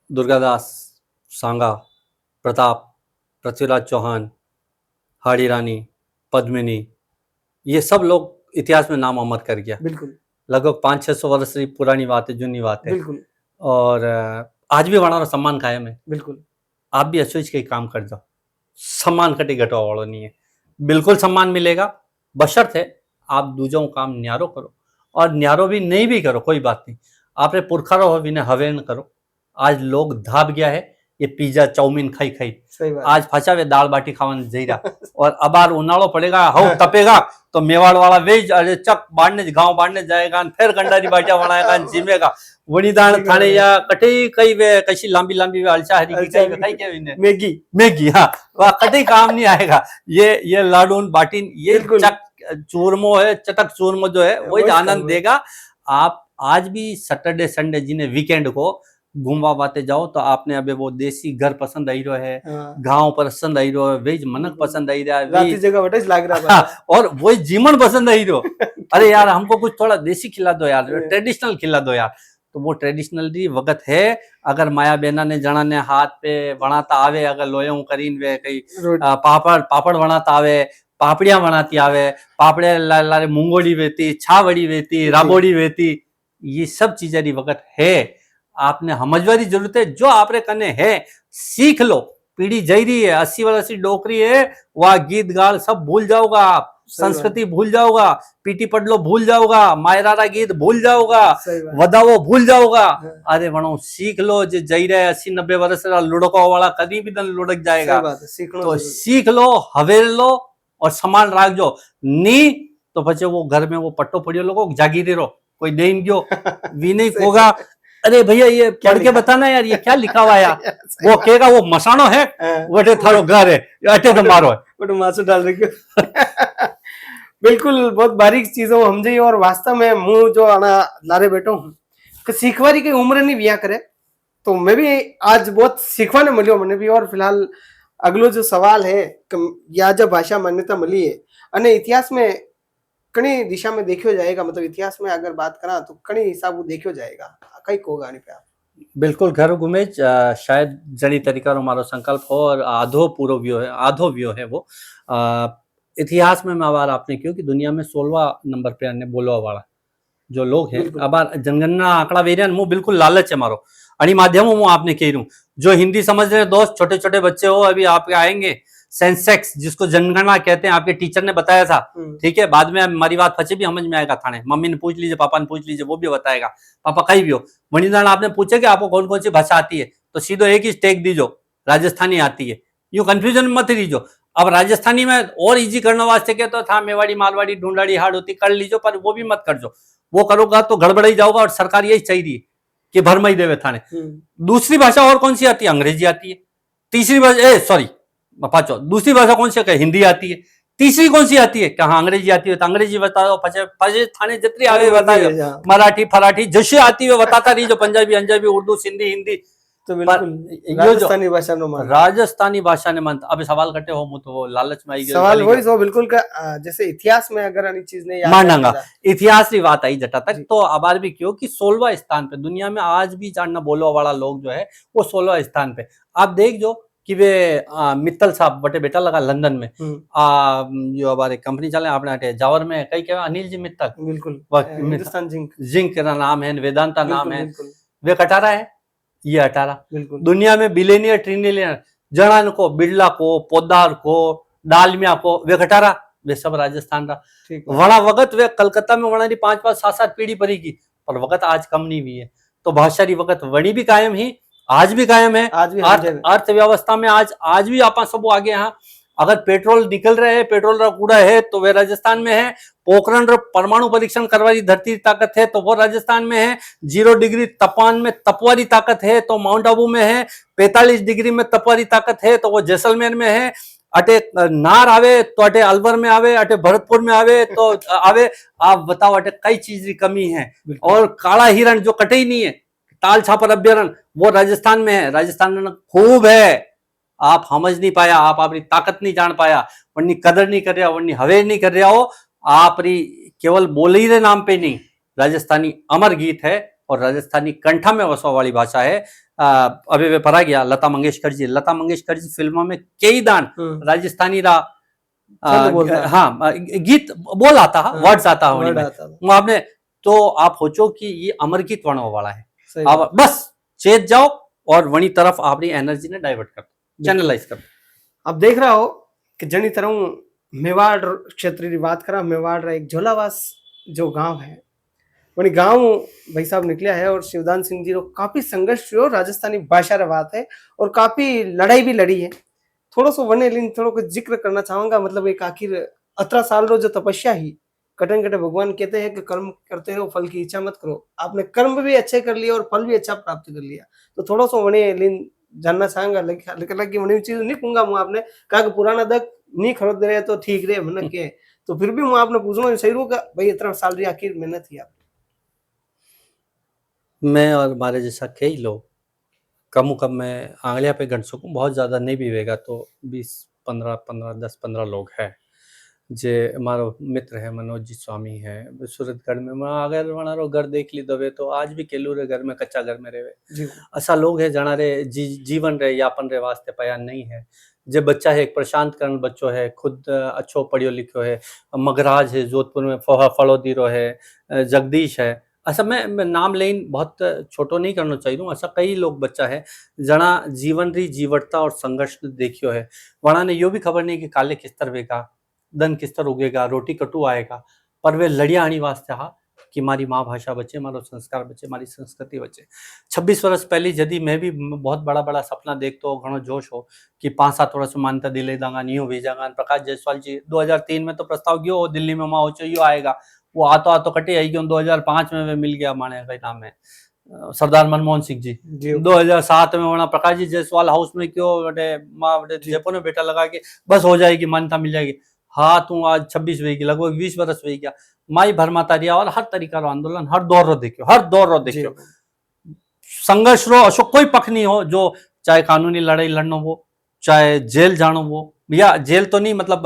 दुर्गादास सांगा प्रताप पृथ्वीराज चौहान हाड़ी रानी पद्मिनी ये सब लोग इतिहास में नाम अमर कर गया बिल्कुल लगभग 500-600 वर्ष की पुरानी बात है जुनी बात है बिल्कुल और आज भी वहाँ सम्मान कायम है बिल्कुल आप भी असोच के काम कर जाओ सम्मान कटी घटवा वालों नहीं है बिल्कुल सम्मान मिलेगा बशर्ते आप दूजों काम न्यारो करो और न्यारो भी नहीं भी करो कोई बात नहीं आपने पुरखा रहो विने हवे न करो आज लोग धाप गया है ये पिज्जा चाउमीन खाई खाई सही बात आज फंसा वे दाल बाटी खावन जई रहा और अबार उनाड़ो पड़ेगा हव तपेगा तो मेवाड़ वाला वेज अरे चक बाढ़ने गांव बाढ़ने जाएगा और फिर गंडारी बाटिया बनाएगा और जिमेगा वणीदान थाने या कटे कई वे कशी लांबी लांबी वे अलचा हरी की कई वे कई के इन्हें मैगी मैगी हाँ वह कटे काम नहीं आएगा ये लाडून बाटीन ये बिल्कुल। चक चूरमो है चटक चूरमो जो है वही वही आनंद तो। देगा। आप आज भी सैटरडे संडे जिन्हें वीकेंड को घूमवा बाते जाओ तो आपने अबे वो देसी घर पसंद आई रहो है हाँ, गांव पसंद आई रहो है वेज मनक पसंद आई रहा है राती जगह बटे लाग रहा हाँ, था। और वही जीवन पसंद आई रहो अरे यार हमको कुछ थोड़ा देसी खिला दो यार ट्रेडिशनल खिला दो यार तो वो ट्रेडिशनली वक्त है अगर माया बेना ने जना ने हाथ पे बनाता आवे अगर लोयों करीन वे कई रोटी पापड़ पापड़ बनाता आवे पापड़ियां बनाती आवे पापड़े लारे मूंगोड़ी वेती छावड़ी वेती राबोड़ी वेती ये सब चीजें वक्त है आपने समझवारी जरूरत है जो आपरे कने है सीख लो पीढ़ी जई रही है 80 वर्ष की डोकरी है वह गीत गाल सब भूल जाओगा आप संस्कृति भूल जाओगा पीटी पडलो भूल जाओगा मायरारा गीत भूल जाओगा सही बात वदावो भूल जाओगा हाँ। अरे वणो सीख लो जो जई रहे 80-90 वर्ष लुढ़को वाला कभी भी दन लुढ़क जाएगा सही बात है, सीखना तो जरूरी। सीख लो हवेल लो और संभाल राखजो नी तो पछे वो घर में वो पट्टो पड़ियो लोगो जागीरे रो कोई देन गयो वी नहीं सही होगा अरे भैया ये क्या पढ़ के लिखा? बताना यार ये क्या लिखा हुआ है यार सही वो बात। कहेगा वो मसानो है हाँ, वटे थारो घर है अटे तो मारो है बटे मासू डाल रखियो बिल्कुल बहुत बारीक चीजों समझी और वास्तव में मुंह जो आना लारे बैठो हूँ कि सीखवारी की उम्र नहीं बिया करे तो मैं भी आज बहुत सीखवाने मिलियो मैंने भी और फिलहाल अगलो जो सवाल है कि या जब भाषा मान्यता मिली है अने इतिहास में कई दिशा में देखियो जाएगा मतलब इतिहास में अगर बात करा तो कई हिसाब देखियो जाएगा कई कोगा नहीं पे आप बिल्कुल घर गुमेज शायद जड़ी तरीका रो मारो संकल्प हो और आधो व्यो है वो इतिहास में मैं आपने क्यों कि दुनिया में 16वां नंबर पे अन्य बोलवा वाला जो लोग हैं बिल्कुल। अब जनगणना आंकड़ा वेरियन मुंह बिल्कुल लालच है मारो अणी माध्यम मुंह आपने कह रहा जो हिंदी समझ रहे दोस्त छोटे छोटे बच्चे हो अभी आपके आएंगे सेंसेक्स जिसको जनगणना कहते हैं आपके टीचर ने बताया था ठीक है बाद में हमारी बात फंसे भी समझ में आएगा थाने मम्मी ने पूछ लीजिए पापा ने पूछ लीजिए वो भी बताएगा पापा कहीं भी हो मणिदान आपने पूछे कि आपको कौन कौन सी भाषा आती है तो सीधो एक ही टेक दीजो राजस्थानी आती है यूं कंफ्यूजन मत लीजो अब राजस्थानी में और इजी करने वास्ते क्या तो था मेवाड़ी मारवाड़ी ढूंढाड़ी हार्ड होती कर लीजो पर वो भी मत करजो वो करोगा तो गड़बड़ ही जाओगा और सरकार यही चाहिए कि भर ही देवे थाने दूसरी भाषा और कौन सी आती है अंग्रेजी आती है तीसरी भाषा सॉरी पाचो दूसरी भाषा कौन सी है हिंदी आती है तीसरी कौन सी आती है कहा अंग्रेजी आती है तो अंग्रेजी बता दो पचे थाने जितनी आगे बताओ मराठी फराठी जैसे आती है बताता रही जो पंजाबी अंजाबी उर्दू सिंधी हिंदी तो बिल्कुल राजस्थानी भाषा नो मान राजस्थानी भाषा ने मन अब सवाल कटे हो मु तो लालच में आई गयो सवाल वही सो बिल्कुल का जैसे इतिहास में अगर अन्य चीज ने मानंगा इतिहास की बात आई जटा तक तो आबार भी क्यों कि 16वां स्थान पे दुनिया में आज भी जानना बोलने वाला लोग जो है वो 16वां स्थान पे आप देख जो कि वे मित्तल साहब बटे बेटा लगा लंदन में जो हमारे कंपनी चले आपने जावर में कई क्या अनिल जी मित्तल बिल्कुल हिंदुस्तान जिंक का नाम है वेदांता नाम है वे कटारा है ये 18 दुनिया में बिलियनियर ट्रिलियनियर जड़ान को बिरला को पोदार को डालमिया को वे कटारा वे सब राजस्थान का वड़ा वगत वे कलकत्ता में वड़ा 5-5 7-7 पीढ़ी परी की पर वक्त आज कम नहीं हुई है तो भाषा री वक्त वड़ी भी कायम ही आज भी कायम है अर्थव्यवस्था में आज भी आप सब आगे यहाँ अगर पेट्रोल निकल रहे हैं पेट्रोल का कूड़ा है तो वे राजस्थान में है पोखरण परमाणु परीक्षण करवारी धरती ताकत है तो वो राजस्थान में है 0 डिग्री तापमान में तपवारी ताकत है तो माउंट आबू में है 45 डिग्री में तपवारी ताकत है तो वो जैसलमेर में है अटे नार आवे तो अटे अलवर में आवे अटे भरतपुर में आवे तो आवे आप बताओ अटे कई चीज की कमी है और काला हिरण जो कटे ही नहीं है ताल छापर अभ्यारण वो राजस्थान में है राजस्थान में खूब है आप समझ नहीं पाया आप अपनी ताकत नहीं जान पाया वरनी कदर नहीं कर रहा वरनी हवेर नहीं कर रहा हो आप केवल बोले ही नाम पे नहीं राजस्थानी अमर गीत है और राजस्थानी कंठा में वसवा वाली भाषा है अभी वे पढ़ा गया लता मंगेशकर जी फिल्मों में कई दान राजस्थानी रा हाँ गीत बोल आता है वर्ड्स आता है आपने तो आप सोचो कि ये अमर गीत वणो वाला है आप बस चेत जाओ और वनी तरफ अपनी एनर्जी ने डाइवर्ट कर चैनलाइज कर अब देख रहा हो कि जनी तरह मेवाड़ क्षेत्र की बात करा मेवाड़ एक झोलावास जो गांव है वही गांव भाई साहब निकला है और शिवदान सिंह जी रो काफी संघर्ष हुयो राजस्थानी भाषा रे बात है और काफी लड़ाई भी लड़ी है। थोड़ा सो वने लिन थोड़ा कुछ जिक्र करना चाहूंगा, मतलब एक आखिर 18 साल रो जो तपस्या ही कटन कटे भगवान कहते हैं कि कर्म करते रहो, फल की इच्छा मत करो। आपने कर्म भी अच्छे कर लिया और फल भी अच्छा प्राप्त कर लिया, तो थोड़ा सो वने लिन जानना चाहूंगा। लेकिन लगी वने चीज नहीं कहूंगा मैं, आपने कहा कि पुराना दक नहीं खरीद रहे तो ठीक रहे मन के, तो फिर भी मैं आपने पूछना सही रू का भाई इतना साल री आखिर मेहनत थी आप। मैं और हमारे जैसा कई लोग कम मैं आंगलिया पे गण सकूं, बहुत ज़्यादा नहीं भी होगा तो 10-15 लोग हैं। जे हमारो मित्र है मनोज जी स्वामी है सूरतगढ़ में, वहाँ अगर वनारो घर देख ली दवे तो आज भी केलू रे घर में कच्चा घर में रहे ऐसा लोग है जना रे जीवन रे यापन रे वास्ते पया नहीं है। जे बच्चा है एक प्रशांत करण बच्चो है, खुद अच्छो पढ़ियो लिखो है, मगराज है जोधपुर में फड़ोदीरो है, जगदीश है, ऐसा मैं नाम लेन बहुत छोटो नहीं करना चाहिए। ऐसा कई लोग बच्चा है जना जीवन री जीवटता और संघर्ष देखियो है, वना ने यो भी खबर नहीं कि काले किस तरह वेगा धन किस तरह उगेगा, रोटी कटु आएगा, पर वे लड़िया आनी वास्ते हा कि मारी माँ भाषा बचे, मारो संस्कार बचे, मारी संस्कृति बचे। 26 वर्ष पहले यदि मैं भी बहुत बड़ा बड़ा सपना देखता हो, घणो जोश हो कि 5-7 वर्ष मान्यता दिले दांगा नहीं हो भेजागा। प्रकाश जायसवाल जी 2003 में तो प्रस्ताव गयो हो दिल्ली में, माँ यो आएगा, वो आतो कटे आई गयो। 2005 में वे मिल गया, माने का नाम है सरदार मनमोहन सिंह जी। 2007 में वहाँ प्रकाश जी जायसवाल हाउस में क्यों बटे माँ बटे जयपुर में बेटा लगा के बस हो जाएगी, मान्यता मिल जाएगी। हाँ तू आज 26 वे की लगभग 20 वर्ष वे गया, माई भरमा रिया और हर तरीका रो आंदोलन हर दौर रो देखियो संघर्ष रो अशोक कोई पक्ष नहीं हो, जो चाहे कानूनी लड़ाई लड़नो हो, चाहे जेल जानो हो, या जेल तो नहीं मतलब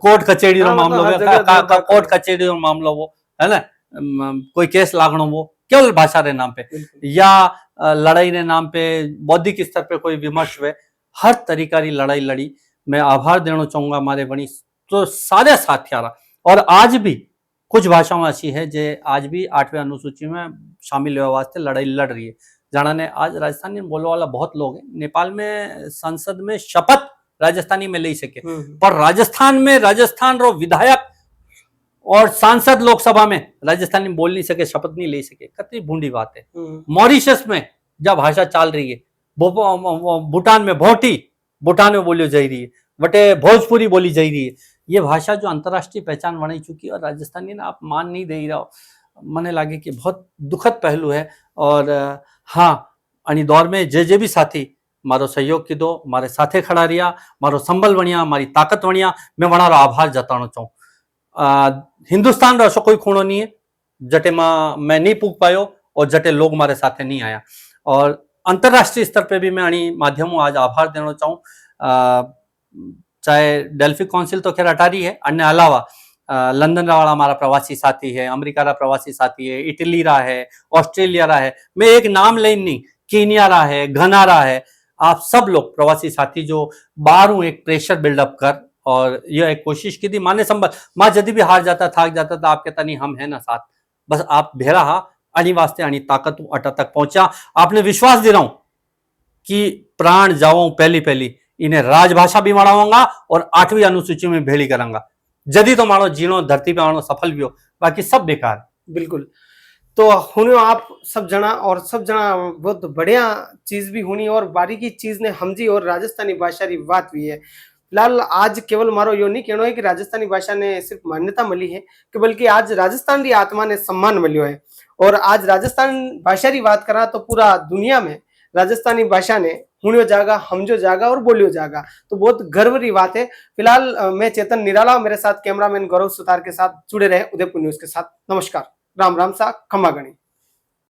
कोर्ट कचेरी रो मामलो हो, कोर्ट कचेरी रो मामलो हो, है ना, कोई केस लागनो हो केवल भाषा रे नाम पे या लड़ाई रे नाम पे बौद्धिक स्तर पे कोई विमर्श हुए, हर तरीका री लड़ाई लड़ी। मैं आभार देना चाहूंगा हमारे बनी तो सारे साथियारा, और आज भी कुछ भाषाओं ऐसी है जो आज भी 8वें अनुसूची में शामिल होने वास्ते लड़ाई लड़ रही है। जाना ने आज राजस्थानी बोलने वाला बहुत लोग हैं, नेपाल में संसद में शपथ राजस्थानी में ले सके, पर राजस्थान रो विधायक और सांसद लोकसभा में राजस्थानी बोल नहीं सके, शपथ नहीं ले सके, कितनी बूंदी बात है। मॉरिशस में जब भाषा चल रही है, भूटान में भोटी भूटान में बोली जा रही है, बटे भोजपुरी बोली जा रही है, ये भाषा जो अंतर्राष्ट्रीय पहचान बनी चुकी है और राजस्थानी ना आप मान नहीं दे रहा हो, मने लागे कि बहुत दुखद पहलू है। और हाँ अनी दौर में जे भी साथी मारो सहयोग की दो, मारे साथे खड़ा रिया, मारो संबल बनिया, मारी ताकत बनिया, मैं वनारो आभार जताना चाहूँ। हिंदुस्तान रो ऐसा कोई खूणो नहीं है जटे मैं नहीं पूग पायो और जटे लोग मारे साथे नहीं आया, और अंतर्राष्ट्रीय स्तर पे भी मैं अणी माध्यमों आज आभार देना चाहूँ। चाहे डेल्फी काउंसिल तो खैर अटारी है, अन्य अलावा लंदन वाला हमारा प्रवासी साथी है, अमेरिका रा प्रवासी साथी है, इटली रा है, ऑस्ट्रेलिया रा है, मैं एक नाम लेन नहीं, कीनिया रा है, घना रा है, आप सब लोग प्रवासी साथी जो बाहरों एक प्रेशर बिल्डअप कर और यह एक कोशिश की थी माने संबल माँ जदी भी हार जाता थक जाता था, आप कहता नहीं हम है ना साथ, बस आप भेरा हा अणी वास्ते अणी ताकत अटा तक पहुंचा। आपने विश्वास दे रहा हूं कि प्राण जाऊं पहली इन्हें राजभाषा भी बढ़ाऊंगा और 8वीं अनुसूची में भेड़ी करांगा, जदी तो मानो जीनो धरती पे आनो सफल भी हो, बाकी सब बेकार। बिल्कुल, तो हुने आप सब जना और सब जना बहुत बढ़िया चीज भी हुनी और बारीकी चीज ने हमजी और राजस्थानी भाषा की बात भी है। फिलहाल आज केवल मारो यो नहीं कहना है कि राजस्थानी भाषा ने सिर्फ मान्यता मिली है, कि बल्कि आज राजस्थान की आत्मा ने सम्मान मिलो है। और आज राजस्थान भाषा की बात करा तो पूरा दुनिया में राजस्थानी भाषा ने हुनियो जागा, हमजो जागा और बोलियो जागा, तो बहुत गर्व की बात है। फिलहाल मैं चेतन निराला, मेरे साथ कैमरामैन गौरव सुतार के साथ जुड़े रहे उदयपुर न्यूज के साथ। नमस्कार, राम राम सा खम्मा गणी।